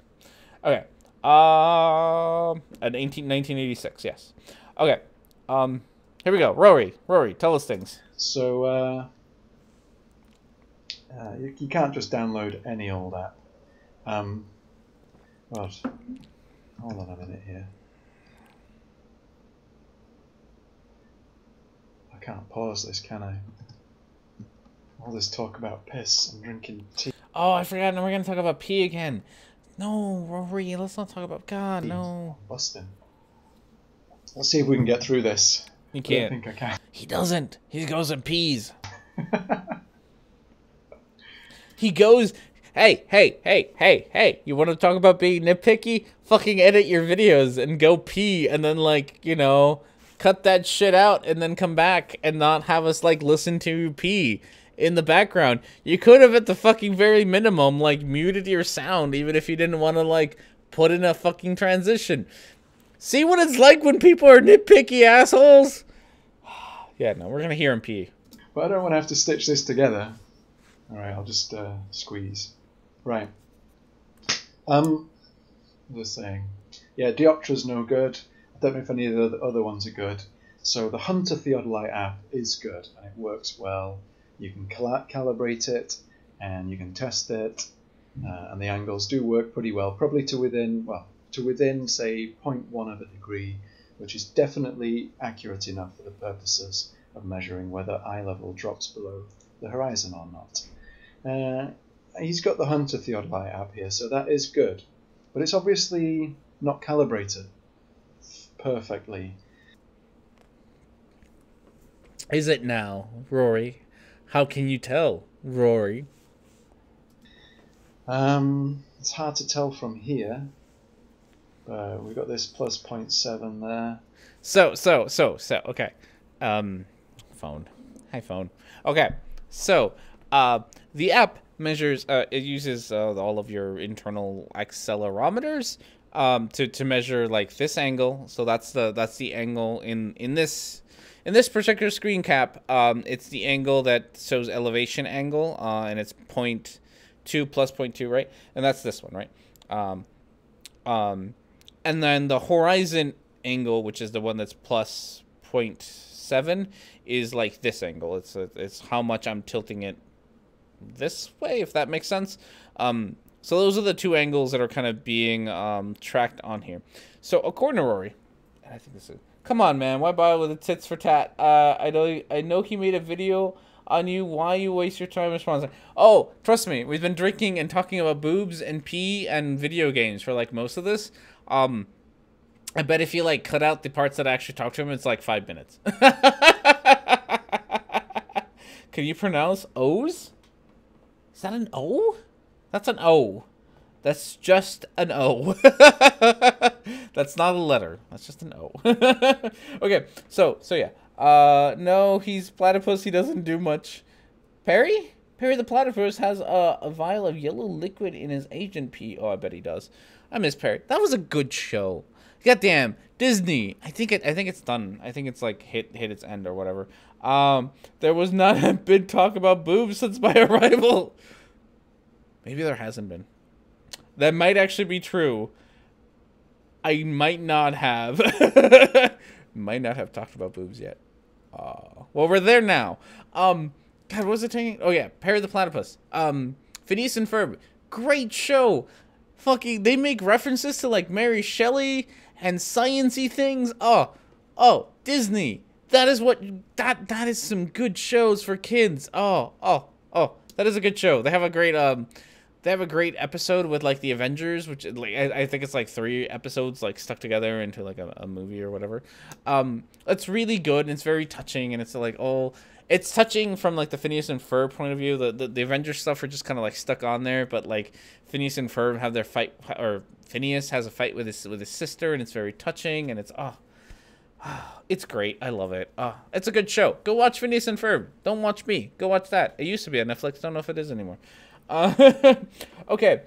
Speaker 1: Okay. At 1986, yes. Okay. Here we go. Rory, tell us things.
Speaker 2: So, you can't just download any old app. God. Hold on a minute here. can't pause this, can I? All this talk about piss and drinking tea.
Speaker 1: Oh, I forgot. Now we're gonna talk about pee again. No, Rory, let's not talk about God. No,
Speaker 2: Busting. Let's see if we can get through this.
Speaker 1: you
Speaker 2: I
Speaker 1: can't.
Speaker 2: don't think I can.
Speaker 1: He doesn't. He goes and pees. He goes. Hey! You want to talk about being nitpicky? Fucking edit your videos and go pee, and then like cut that shit out, and then come back and not have us like listen to you pee in the background. You could have, at the fucking very minimum, like muted your sound, even if you didn't want to like put in a fucking transition. See what it's like when people are nitpicky assholes? Yeah, no, we're gonna hear him pee.
Speaker 2: But I don't want to have to stitch this together. Alright, I'll just squeeze. Right. The saying. Yeah, Dioptra's no good. I don't know if any of the other ones are good. So the Hunter Theodolite app is good, and it works well. You can calibrate it, and you can test it, and the angles do work pretty well, probably to within, say, 0.1 of a degree, which is definitely accurate enough for the purposes of measuring whether eye level drops below the horizon or not. He's got the Hunter Theodolite app here, so that is good, but it's obviously not calibrated perfectly.
Speaker 1: Is it now, Rory? How can you tell, Rory?
Speaker 2: It's hard to tell from here. We've got this plus 0.7 there.
Speaker 1: So, okay. Phone. Hi, phone. Okay, so, the app measures, it uses all of your internal accelerometers to measure, like, this angle. So that's the angle in this particular screen cap. It's the angle that shows elevation angle, and it's 0.2 plus 0.2, right? And that's this one, right? And then the horizon angle, which is the one that's plus 0.7, is like this angle. It's how much I'm tilting it this way, if that makes sense. So those are the two angles that are kind of being tracked on here. So according to Rory, and I think this is, come on, man, why bother with the tits for tat? I know he made a video on you. Why you waste your time responding? Oh, trust me, we've been drinking and talking about boobs and pee and video games for like most of this. I bet if you like cut out the parts that I actually talk to him, it's like 5 minutes. Can you pronounce O's? Is that an O? That's an O. That's just an O. That's not a letter. That's just an O. Okay, so yeah. No, he's platypus. He doesn't do much. Perry the platypus has a vial of yellow liquid in his agent pee. Oh, I bet he does. I miss Perry. That was a good show. Goddamn, Disney. I think it's done. I think it's like hit its end or whatever. There was not a big talk about boobs since my arrival. Maybe there hasn't been. That might actually be true. I might not have. Might not have talked about boobs yet. Well, we're there now. God, what was it taking? Oh yeah, Perry the Platypus. Phineas and Ferb. Great show. Fucking, they make references to like Mary Shelley and science-y things. Oh, Disney. That is what that is some good shows for kids. Oh, that is a good show. They have a great episode with like the Avengers, which like I think it's like 3 episodes like stuck together into like a movie or whatever. It's really good and it's very touching, and it's like it's touching from like the Phineas and Ferb point of view. The Avengers stuff are just kind of like stuck on there, but like Phineas and Ferb have their fight, or Phineas has a fight with his sister, and it's very touching, and it's great. I love it. It's a good show. Go watch Phineas and Ferb. Don't watch me. Go watch that. It used to be on Netflix. Don't know if it is anymore. Okay.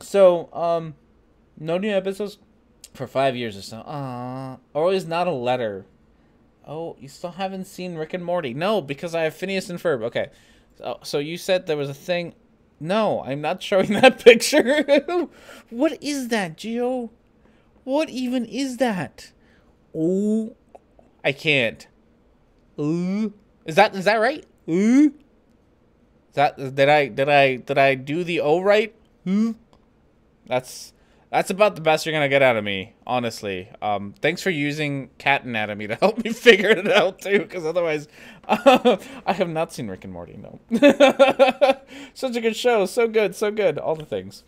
Speaker 1: So, no new episodes for 5 years or so. Always not a letter. Oh, you still haven't seen Rick and Morty? No, because I have Phineas and Ferb. Okay. So you said there was a thing. No, I'm not showing that picture. What is that, Gio? What even is that? Oh, I can't. Is that right? Did I do the O right? That's That's about the best you're gonna get out of me, honestly. Thanks for using cat anatomy to help me figure it out too, because otherwise, I have not seen Rick and Morty. No, such a good show, so good, all the things.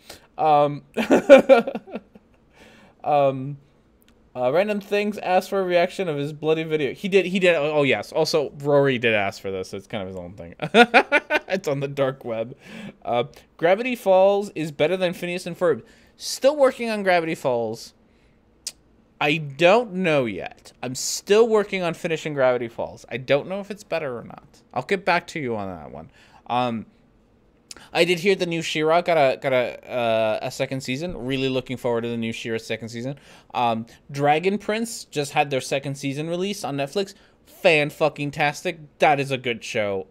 Speaker 1: Random Things asked for a reaction of his bloody video. He did. Oh yes. Also, Rory did ask for this. It's kind of his own thing. It's on the dark web. Gravity Falls is better than Phineas and Ferb. Still working on Gravity Falls. I don't know yet. I'm still working on finishing Gravity Falls. I don't know if it's better or not. I'll get back to you on that one. I did hear the new She-Ra got a second season. Really looking forward to the new She-Ra second season. Dragon Prince just had their second season released on Netflix. Fan-fucking-tastic. That is a good show.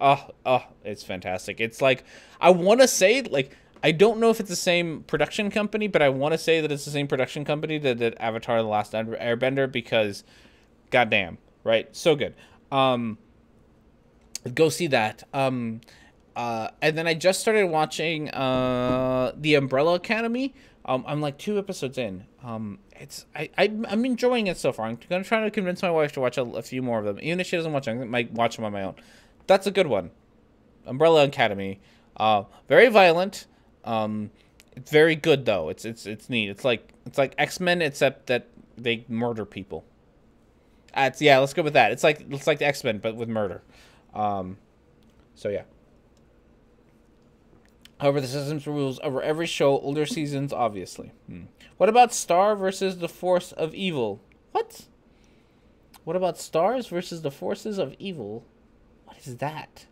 Speaker 1: It's fantastic. It's like, I want to say, like, I don't know if it's the same production company, but I want to say that it's the same production company that did Avatar: The Last Airbender, because, goddamn, right? So good. Go see that. And then I just started watching The Umbrella Academy. I'm like 2 episodes in. I'm enjoying it so far. I'm gonna try to convince my wife to watch a few more of them, even if she doesn't watch them. I might watch them on my own. That's a good one. Umbrella Academy. Very violent. It's very good though. It's neat. It's like X-Men, except that they murder people. Yeah, let's go with that. It's like the X-Men but with murder. So yeah. However, the system's rules over every show, older seasons, obviously. What about Star versus the Force of Evil? What? What about Stars versus the Forces of Evil? What is that?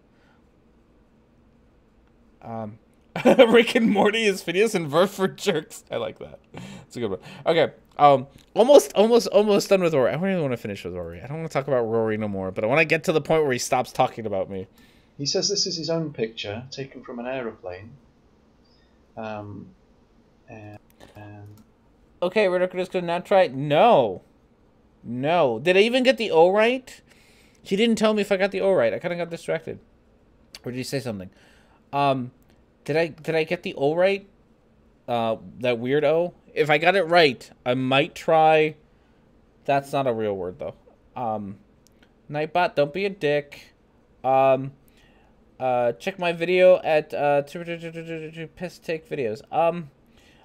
Speaker 1: Rick and Morty is Phineas and Ferb for jerks. I like that. It's a good one. Okay. Almost done with Rory. I don't even want to finish with Rory. I don't want to talk about Rory no more, but I want to get to the point where he stops talking about me.
Speaker 2: He says this is his own picture, taken from an aeroplane.
Speaker 1: Okay, Rhetoric&Discourse could not try. No. Did I even get the O right? He didn't tell me if I got the O right. I kind of got distracted. Or did he say something? Did I get the O right? That weird O? If I got it right, I might try. That's not a real word though. Nightbot, don't be a dick. Check my video at piss take videos.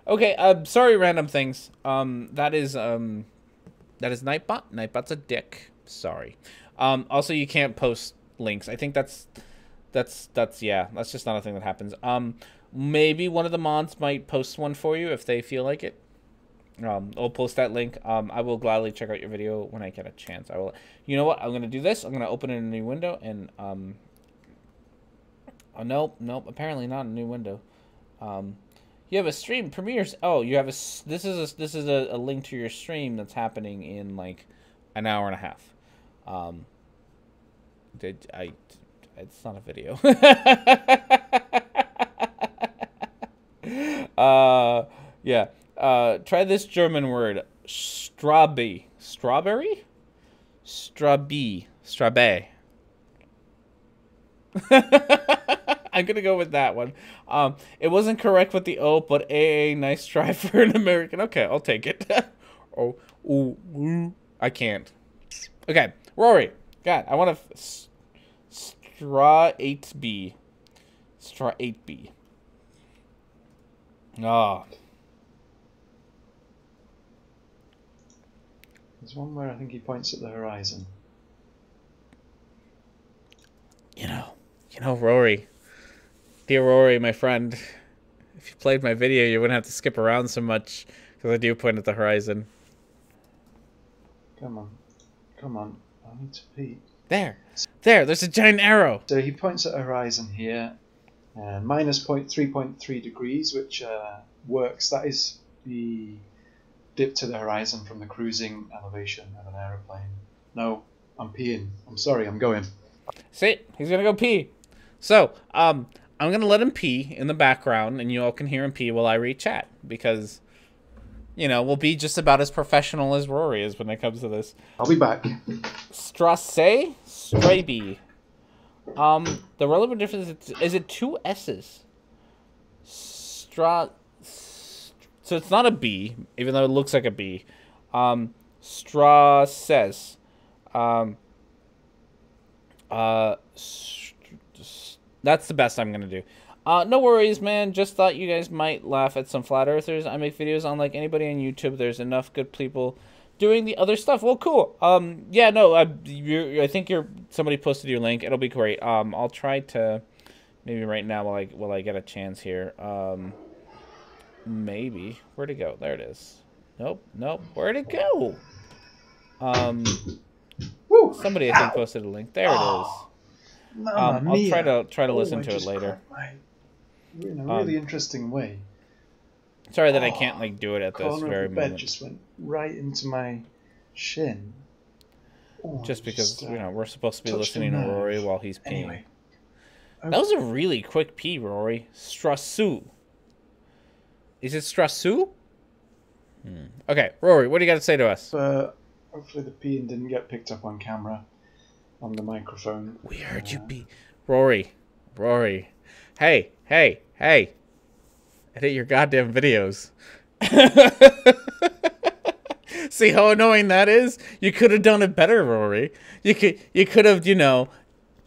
Speaker 1: Okay, sorry, Random Things. That is Nightbot. Nightbot's a dick. Sorry. Also, you can't post links. I think that's yeah, that's just not a thing that happens. Maybe one of the mods might post one for you if they feel like it. I'll post that link. I will gladly check out your video when I get a chance. I will. You know what? I'm gonna do this. I'm gonna open it in a new window and oh, nope. Apparently not a new window. You have a stream premieres. Oh, you have this is a link to your stream that's happening in like an hour and a half. It's not a video. Yeah. Try this German word. Strabe. Strawberry? Strabe. I'm gonna go with that one. It wasn't correct with the O, but nice try for an American. Okay, I'll take it. I can't. Okay, Rory. God, I want to Straw 8B. Straw 8B. Oh.
Speaker 2: There's one where I think he points at the horizon.
Speaker 1: You know, Rory. Dear Rory, my friend, if you played my video, you wouldn't have to skip around so much, because I do point at the horizon.
Speaker 2: Come on. I need to pee.
Speaker 1: There's a giant arrow.
Speaker 2: So he points at a horizon here, and minus 3.3 degrees, which works. That is the dip to the horizon from the cruising elevation of an aeroplane. No, I'm peeing. I'm sorry, I'm going.
Speaker 1: See, he's gonna go pee. So, I'm gonna let him pee in the background, and you all can hear him pee while I read chat, because, we'll be just about as professional as Rory is when it comes to this.
Speaker 2: I'll be back.
Speaker 1: Strasse? Strabe. The relevant difference is it 2 S's? So it's not a B, even though it looks like a B. Straw says, that's the best I'm gonna do. No worries, man. Just thought you guys might laugh at some flat earthers. I make videos unlike anybody on YouTube. There's enough good people doing the other stuff. Well, cool. Yeah, no, I think somebody posted your link. It'll be great. I'll try to maybe right now while I get a chance here. Maybe where'd it go? There it is. Nope. Where'd it go? Somebody I think posted a link. There it is. I'll try to listen to it later.
Speaker 2: In a really interesting way.
Speaker 1: Sorry that I can't like do it at this very
Speaker 2: moment. Bed
Speaker 1: moment.
Speaker 2: just went right into my shin.
Speaker 1: Just because we're supposed to be listening to
Speaker 2: nerve.
Speaker 1: Rory while he's peeing.
Speaker 2: Anyway.
Speaker 1: That was a really quick pee, Rory. Strassu. Is it Strassu? Okay, Rory, what do you got to say to us?
Speaker 2: Hopefully the peeing didn't get picked up on camera, on the microphone.
Speaker 1: We heard you pee. Rory. Hey. Edit your goddamn videos. See how annoying that is? You could have done it better, Rory. You could have,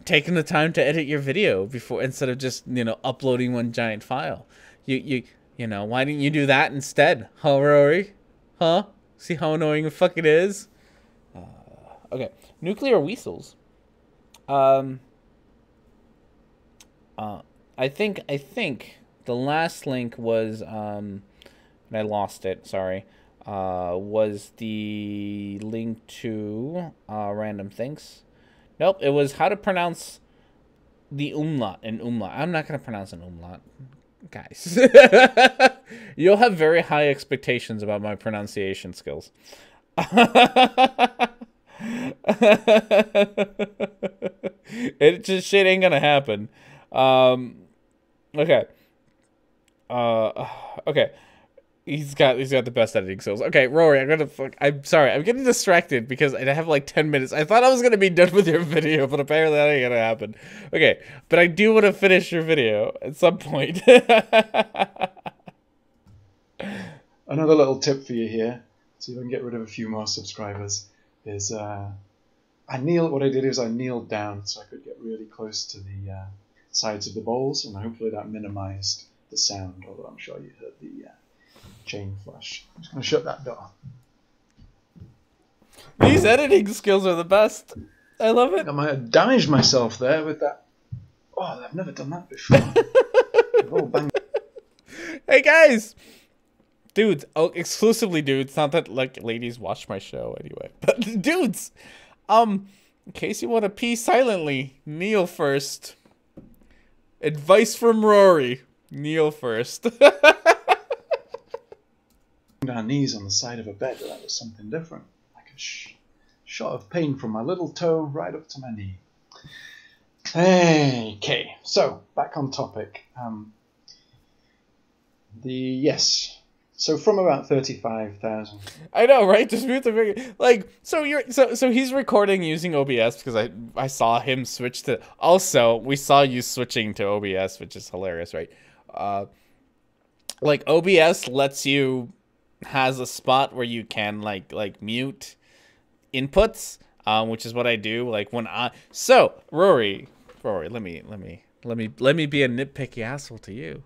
Speaker 1: taken the time to edit your video before instead of just, uploading one giant file. Why didn't you do that instead? Huh, Rory? Huh? See how annoying the fuck it is? Okay. Nuclear weasels. I think the last link was and I lost it, sorry. Was the link to random things. Nope, it was how to pronounce the umlaut and umlaut. I'm not going to pronounce an umlaut. Guys. You'll have very high expectations about my pronunciation skills. It just shit ain't gonna happen. Okay. Okay. He's got the best editing skills. Okay, Rory, I'm sorry. I'm getting distracted because I have like 10 minutes. I thought I was gonna be done with your video, but apparently that ain't gonna happen. Okay, but I do want to finish your video at some point.
Speaker 2: Another little tip for you here, so you can get rid of a few more subscribers, is what I did is I kneeled down so I could get really close to the sides of the bowls, and hopefully that minimized the sound, although I'm sure you heard the chain flash. I'm just going to shut that door.
Speaker 1: These editing skills are the best. I love it.
Speaker 2: I might have damaged myself there with that. Oh, I've never done that before.
Speaker 1: Hey guys! Dudes, exclusively dudes, not that like ladies watch my show anyway. But dudes, in case you want to pee silently, kneel first. Advice from Rory. Kneel first.
Speaker 2: Our knees on the side of a bed, that was something different. Like a shot of pain from my little toe right up to my knee. Okay, so back on topic. So from about 35,000.
Speaker 1: I know, right? Just mute the video. Like, so he's recording using OBS because I saw him switch to. Also, we saw you switching to OBS, which is hilarious, right? Like OBS has a spot where you can like mute inputs, which is what I do. Like when Rory, let me be a nitpicky asshole to you.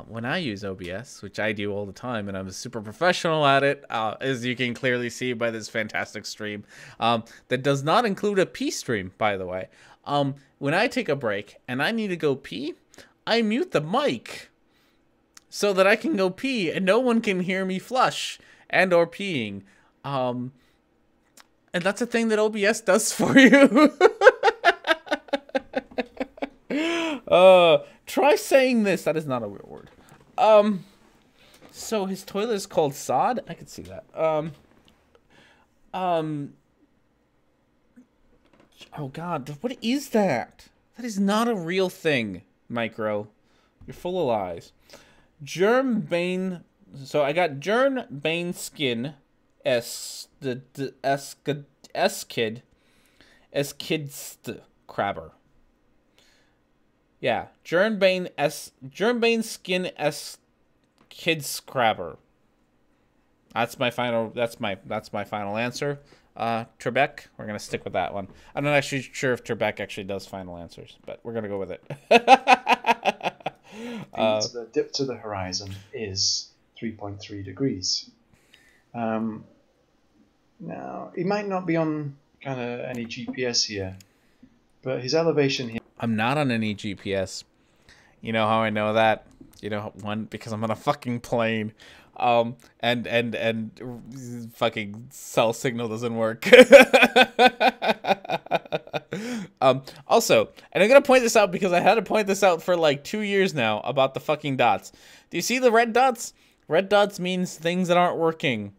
Speaker 1: When I use OBS, which I do all the time, and I'm a super professional at it, as you can clearly see by this fantastic stream, that does not include a pee stream, by the way. When I take a break and I need to go pee, I mute the mic so that I can go pee and no one can hear me flush and or peeing. And that's a thing that OBS does for you. Try saying this. That is not a real word. So his toilet is called sod? I could see that. Oh god, what is that? That is not a real thing, Micro. You're full of lies. Germbane. So I got Germbane skin Eskidst crabber. Yeah, Germbane skin kids crabber. That's my final. That's my final answer. Trebek. We're gonna stick with that one. I'm not actually sure if Trebek actually does final answers, but we're gonna go with it.
Speaker 2: The dip to the horizon is 3.3 degrees. Now, he might not be on kind of any GPS here, but his elevation here.
Speaker 1: I'm not on any GPS. You know how I know that? You know, one, because I'm on a fucking plane. And fucking cell signal doesn't work. Also, and I'm gonna point this out because I had to point this out for like 2 years now about the fucking dots. Do you see the red dots? Red dots means things that aren't working.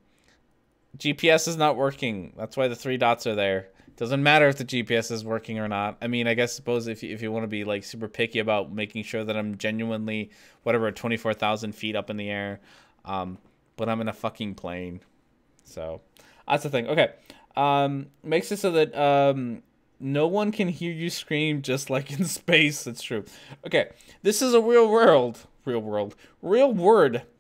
Speaker 1: GPS is not working. That's why the 3 dots are there. Doesn't matter if the GPS is working or not. I mean, I suppose if you want to be like super picky about making sure that I'm genuinely, whatever, 24,000 feet up in the air, but I'm in a fucking plane. So that's the thing. Okay. Makes it so that no one can hear you scream just like in space. That's true. Okay. This is a real word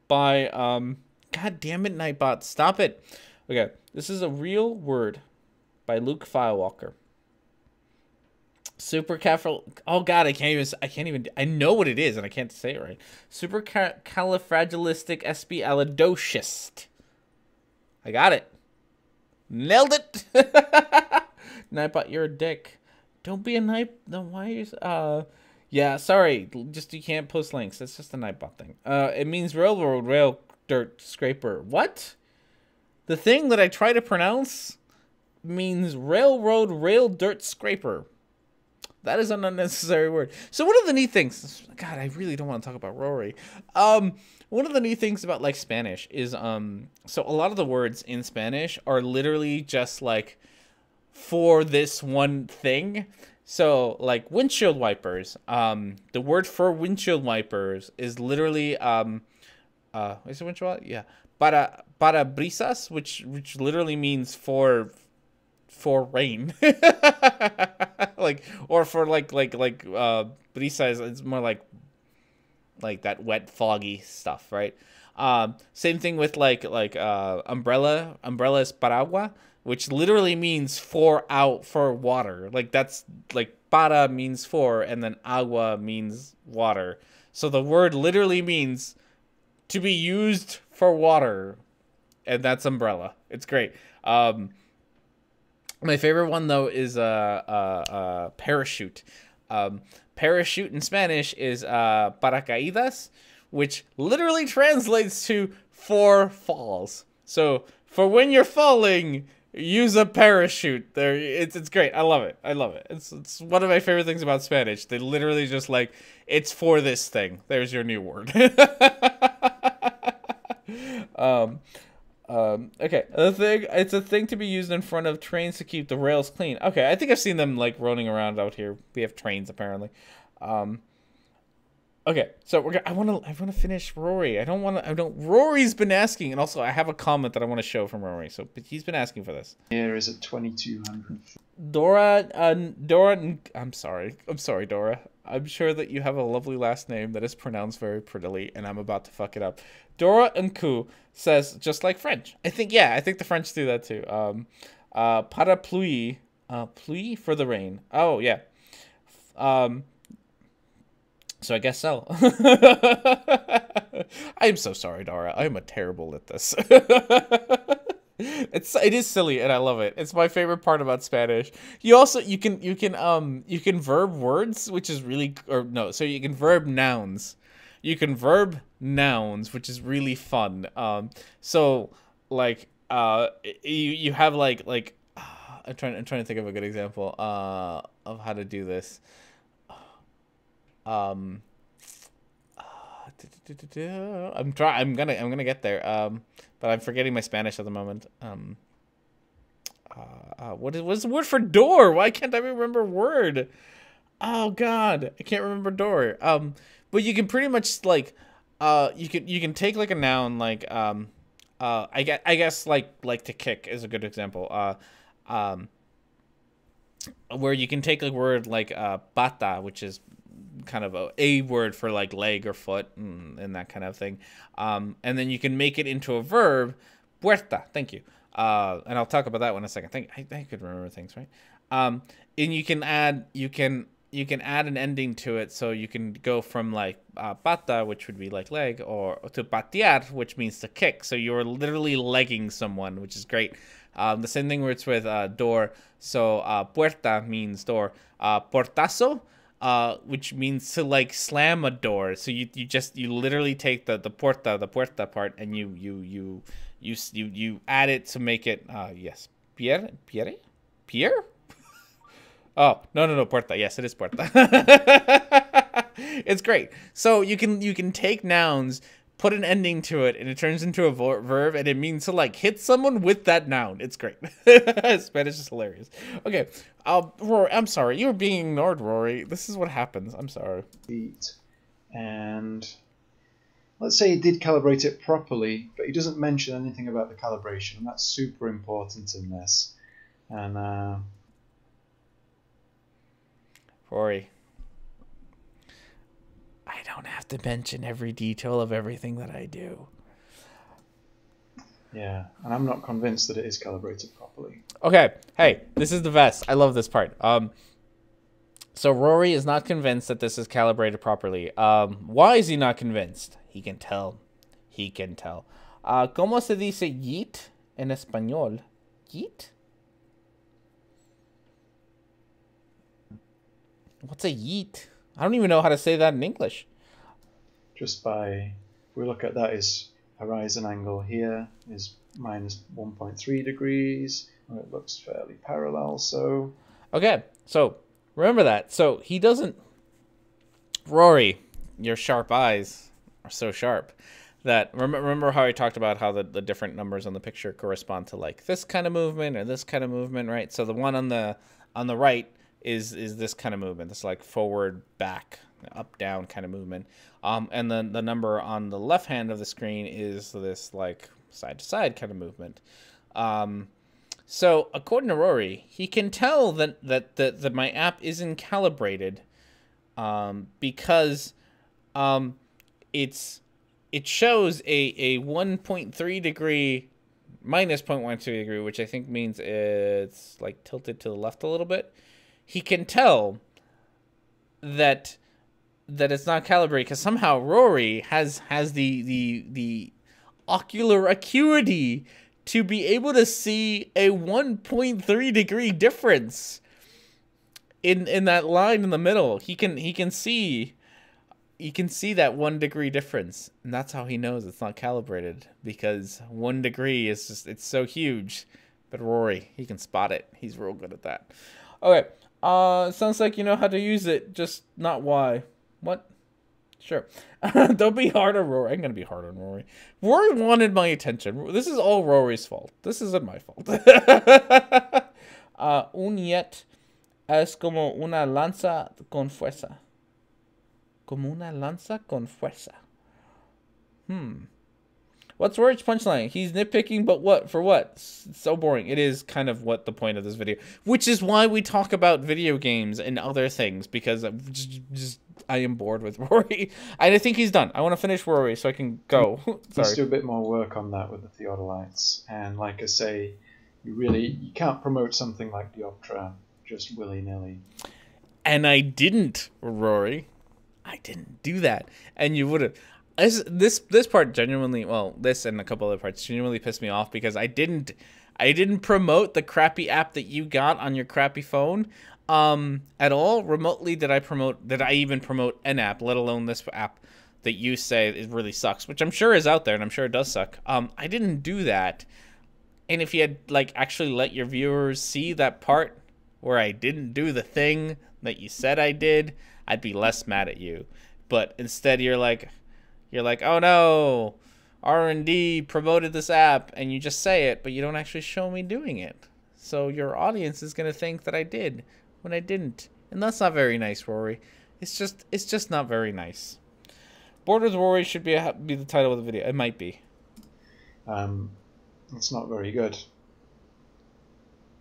Speaker 1: by God damn it, Nightbot. Stop it. Okay. This is a real word by Luke Filewalker. Oh god, I know what it is and I can't say it right. Supercalifragilisticexpialidocious. I got it. Nailed it. Nightbot, you're a dick. Don't be a night. No, why are you? Yeah, sorry. Just you can't post links. That's just a Nightbot thing. It means railroad rail dirt scraper. What? The thing that I try to pronounce means railroad rail dirt scraper. That is an unnecessary word. So one of the neat things, God, I really don't want to talk about Rory. One of the neat things about like Spanish is, so a lot of the words in Spanish are literally just like for this one thing. So like windshield wipers, the word for windshield wipers is literally, is it windshield? Yeah. Parabrisas, which literally means for rain. Like, or for like brisa is more like that wet foggy stuff, right? Same thing with like umbrella is paragua, which literally means for water. Like that's like para means for and then agua means water. So the word literally means to be used for water, and that's umbrella. It's great. My favorite one, though, is parachute. Parachute in Spanish is paracaídas, which literally translates to for falls. So for when you're falling, use a parachute. There, it's great. I love it. It's one of my favorite things about Spanish. They literally just like, it's for this thing. There's your new word. Okay, it's a thing to be used in front of trains to keep the rails clean. Okay, I think I've seen them like rolling around out here. We have trains apparently. Okay, so I want to finish Rory. Rory's been asking, and also I have a comment that I want to show from Rory. So, but he's been asking for this.
Speaker 2: Here is at 2,200.
Speaker 1: Dora, I'm sorry, Dora. I'm sure that you have a lovely last name that is pronounced very prettily, and I'm about to fuck it up. Dora Nku says, just like French. I think the French do that too. Parapluie, pluie for the rain. Oh, yeah. So I guess so. I am so sorry, Dora. I am a terrible at this. It is silly and I love it. It's my favorite part about Spanish. You can verb words, which is really, so you can verb nouns. You can verb nouns, which is really fun. So like you have like I'm trying to think of a good example of how to do this. I'm gonna get there. But I'm forgetting my Spanish at the moment. What's the word for door? Why can't I remember word? Oh God, I can't remember door. But you can pretty much like, you can take like a noun like, I guess like to kick is a good example. Where you can take a word like pata, which is kind of a word for like leg or foot and that kind of thing, and then you can make it into a verb Puerta. Thank you. And I'll talk about that one in a second. I could remember things, right? And you can add an ending to it, so you can go from like pata, which would be like leg, or to patear, which means to kick. So you're literally legging someone, which is great. The same thing where it's with door. So puerta means door. Portazo, which means to like slam a door. So you literally take the puerta part, and you add it to make it yes, Pierre. Oh, no, puerta. Yes, it is puerta. It's great. So you can take nouns, put an ending to it, and it turns into a verb, and it means to like hit someone with that noun. It's great. Spanish is hilarious. Okay, Rory, I'm sorry. You were being ignored, Rory. This is what happens. I'm sorry.
Speaker 2: And let's say he did calibrate it properly, but he doesn't mention anything about the calibration, and that's super important in this. And
Speaker 1: Rory, I don't have to mention every detail of everything that I do.
Speaker 2: yeah, and I'm not convinced that it is calibrated properly.
Speaker 1: Okay, hey, this is the best. I love this part. So Rory is not convinced that this is calibrated properly. Why is he not convinced? He can tell. ¿Cómo se dice yeet en español? Yeet? What's a yeet? I don't even know how to say that in English.
Speaker 2: Just by, if we look at that, is horizon angle here is minus 1.3 degrees. It looks fairly parallel, so...
Speaker 1: Okay, so remember that. So he doesn't... Rory, your sharp eyes are so sharp that... Remember how I talked about how the different numbers on the picture correspond to like this kind of movement or this kind of movement, right? So the one on the right is this kind of movement. This like forward, back, up, down kind of movement. And then the number on the left hand of the screen is this like side to side kind of movement. So according to Rory, he can tell that my app isn't calibrated because it shows a 1.3 degree minus 0.12 degree, which I think means it's like tilted to the left a little bit. He can tell that it's not calibrated because somehow Rory has the ocular acuity to be able to see a 1.3 degree difference in that line in the middle. He can see that 1 degree difference, and that's how he knows it's not calibrated, because 1 degree is just, it's so huge. But Rory, he can spot it. He's real good at that. Okay. Sounds like you know how to use it, just not why. What? Sure. Don't be hard on Rory. I'm gonna be hard on Rory. Rory wanted my attention. This is all Rory's fault. This isn't my fault. Un yet es como una lanza con fuerza. Como una lanza con fuerza. What's Rory's punchline? He's nitpicking, but what? For what? It's so boring. It is kind of what the point of this video, which is why we talk about video games and other things, because I am bored with Rory. I think he's done. I want to finish Rory so I can go.
Speaker 2: Let's do a bit more work on that with the theodolites. And like I say, you can't promote something like Dioptra just willy-nilly.
Speaker 1: And I didn't, Rory. I didn't do that. And you would have... This part genuinely, well, this and a couple other parts genuinely pissed me off, because I didn't promote the crappy app that you got on your crappy phone at all. Remotely did I even promote an app, let alone this app that you say it really sucks, which I'm sure is out there and I'm sure it does suck. I didn't do that. And if you had like actually let your viewers see that part where I didn't do the thing that you said I did, I'd be less mad at you. But instead you're like, oh no, R&D promoted this app, and you just say it, but you don't actually show me doing it. So your audience is gonna think that I did when I didn't, and that's not very nice, Rory. It's just not very nice. Bored with Rory should be the title of the video. It might be.
Speaker 2: It's not very good.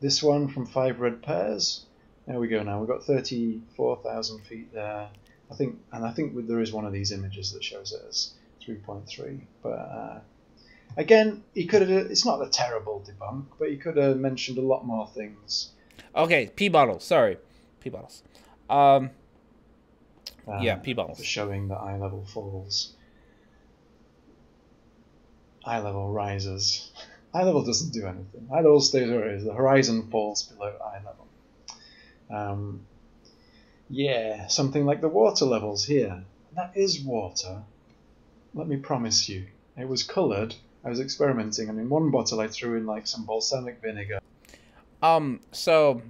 Speaker 2: This one from 5 Red Pairs. There we go. Now we've got 34,000 feet there. I think there is one of these images that shows it as 3.3, but Again, he could have. It's not a terrible debunk, but he could have mentioned a lot more things.
Speaker 1: Okay, pee bottles. Sorry, pee bottles. Yeah, pee bottles.
Speaker 2: For showing that eye level falls. Eye level rises. Eye level doesn't do anything. Eye level stays where it is. The horizon falls below eye level. Yeah, something like the water levels here. That is water. Let me promise you. It was coloured. I was experimenting, and in one bottle I threw in like some balsamic vinegar.
Speaker 1: So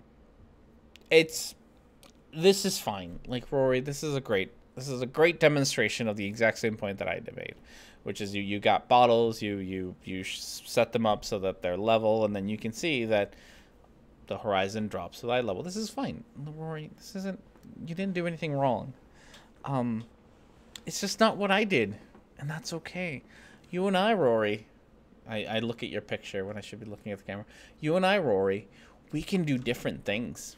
Speaker 1: this is fine. Like, Rory, this is a great demonstration of the exact same point that I made, which is you got bottles, you set them up so that they're level, and then you can see that the horizon drops to eye level. This is fine, Rory. This isn't, you didn't do anything wrong. It's just not what I did, and that's okay. You and I, Rory, I look at your picture when I should be looking at the camera. You and I, Rory, we can do different things.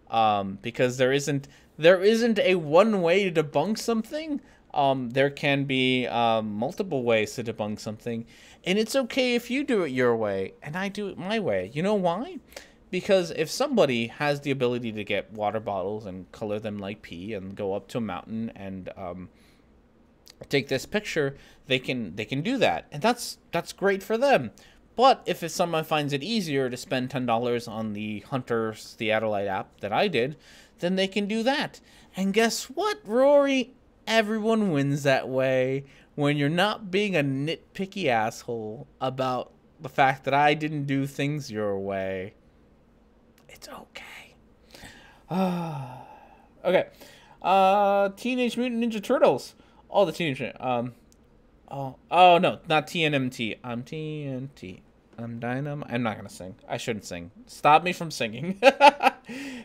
Speaker 1: Because there isn't a one way to debunk something. There can be multiple ways to debunk something, and it's okay if you do it your way and I do it my way. You know why? Because if somebody has the ability to get water bottles and color them like pee and go up to a mountain and take this picture, they can do that, and that's great for them. But if someone finds it easier to spend $10 on the Hunter's Theodolite app that I did, then they can do that. And guess what, Rory? Everyone wins that way when you're not being a nitpicky asshole about the fact that I didn't do things your way. It's okay. Okay. Teenage Mutant Ninja Turtles. Oh, the Teenage Mutant. Oh no, not TNMT. I'm TNT. I'm Dynam. I'm not gonna sing. I shouldn't sing. Stop me from singing.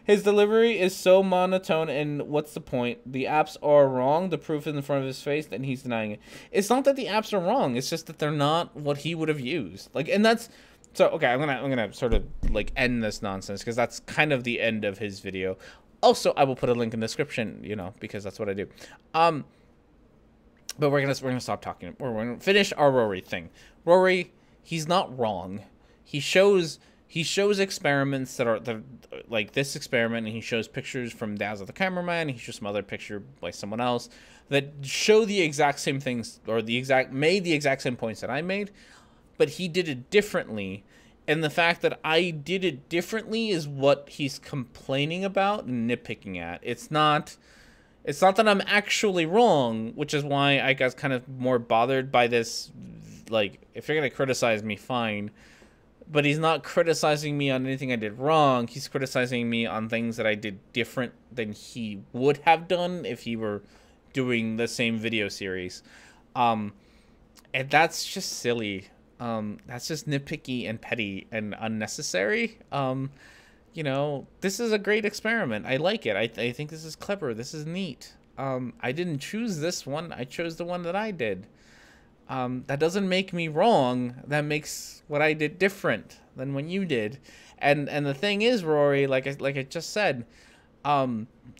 Speaker 1: His delivery is so monotone, and what's the point? The apps are wrong. The proof is in front of his face, and he's denying it. It's not that the apps are wrong. It's just that they're not what he would have used. Like, and that's so. Okay, I'm gonna sort of like end this nonsense because that's kind of the end of his video. Also, I will put a link in the description, you know, because that's what I do. But we're gonna stop talking. We're gonna finish our Rory thing. Rory, he's not wrong. He shows experiments that are like this experiment, and he shows pictures from Daz the cameraman. He shows some other picture by someone else that show the exact same things, or made the exact same points that I made, but he did it differently. And the fact that I did it differently is what he's complaining about and nitpicking at. It's not that I'm actually wrong, which is why I got kind of more bothered by this. Like, if you're going to criticize me, fine. But he's not criticizing me on anything I did wrong. He's criticizing me on things that I did different than he would have done if he were doing the same video series. And that's just silly. That's just nitpicky and petty and unnecessary. You know, this is a great experiment. I like it. I think this is clever. This is neat. I didn't choose this one. I chose the one that I did. That doesn't make me wrong. That makes what I did different than when you did. And the thing is, Rory, like I just said,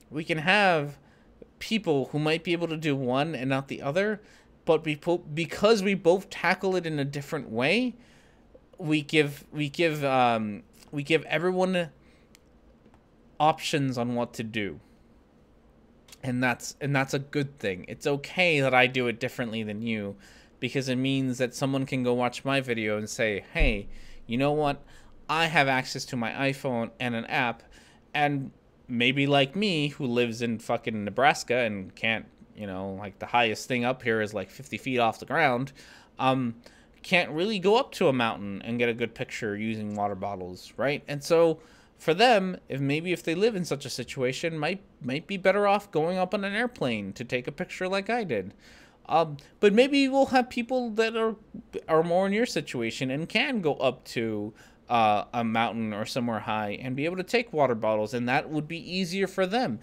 Speaker 1: we can have people who might be able to do one and not the other, but because we both tackle it in a different way, we give everyone options on what to do. And that's a good thing. It's okay that I do it differently than you, because it means that someone can go watch my video and say, hey, you know what? I have access to my iPhone and an app, and maybe like me, who lives in fucking Nebraska and can't, you know, like the highest thing up here is like 50 feet off the ground, can't really go up to a mountain and get a good picture using water bottles, right? And so for them, if they live in such a situation, might be better off going up on an airplane to take a picture like I did. But maybe we'll have people that are more in your situation and can go up to a mountain or somewhere high and be able to take water bottles, and that would be easier for them.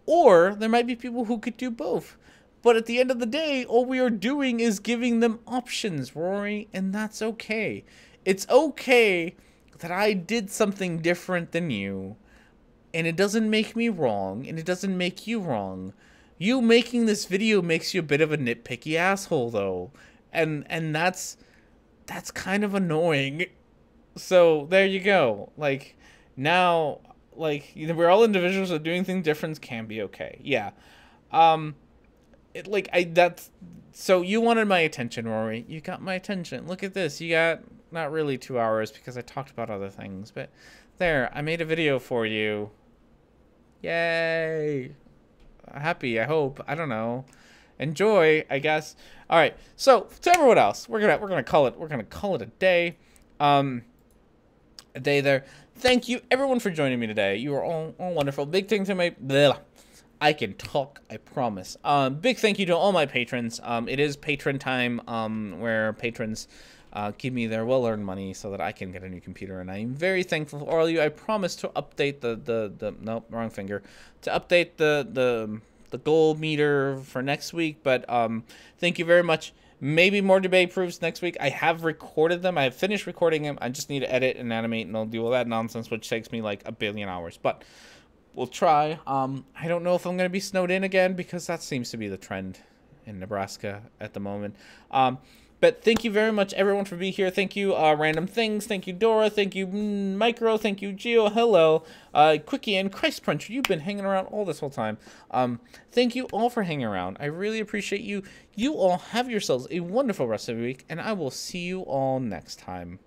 Speaker 1: Or there might be people who could do both. But at the end of the day, all we are doing is giving them options, Rory, and that's okay. It's okay that I did something different than you, and it doesn't make me wrong, and it doesn't make you wrong. You making this video makes you a bit of a nitpicky asshole, though, and that's that's kind of annoying. So there you go. Like, now, like, we're all individuals, so doing things different can be okay. Yeah. So you wanted my attention, Rory. You got my attention. Look at this. You got not really 2 hours because I talked about other things, but there, I made a video for you. Yay. Happy, I hope. I don't know. Enjoy, I guess. All right. So, to everyone else, we're going to call it a day. A day there. Thank you everyone for joining me today. You are all wonderful. Big thing to my I can talk, I promise. Big thank you to all my patrons. It is patron time, where patrons give me their well-earned money so that I can get a new computer, and I am very thankful for all of you. I promise to update nope, wrong finger. To update the goal meter for next week, but thank you very much. Maybe more debate proofs next week. I have recorded them. I have finished recording them. I just need to edit and animate, and I'll do all that nonsense, which takes me like 1 billion hours. But we'll try. I don't know if I'm going to be snowed in again, because that seems to be the trend in Nebraska at the moment. But thank you very much, everyone, for being here. Thank you, Random Things. Thank you, Dora. Thank you, Micro. Thank you, Geo. Hello. Quickie and Christ Puncher, you've been hanging around all this whole time. Thank you all for hanging around. I really appreciate you. You all have yourselves a wonderful rest of the week, and I will see you all next time.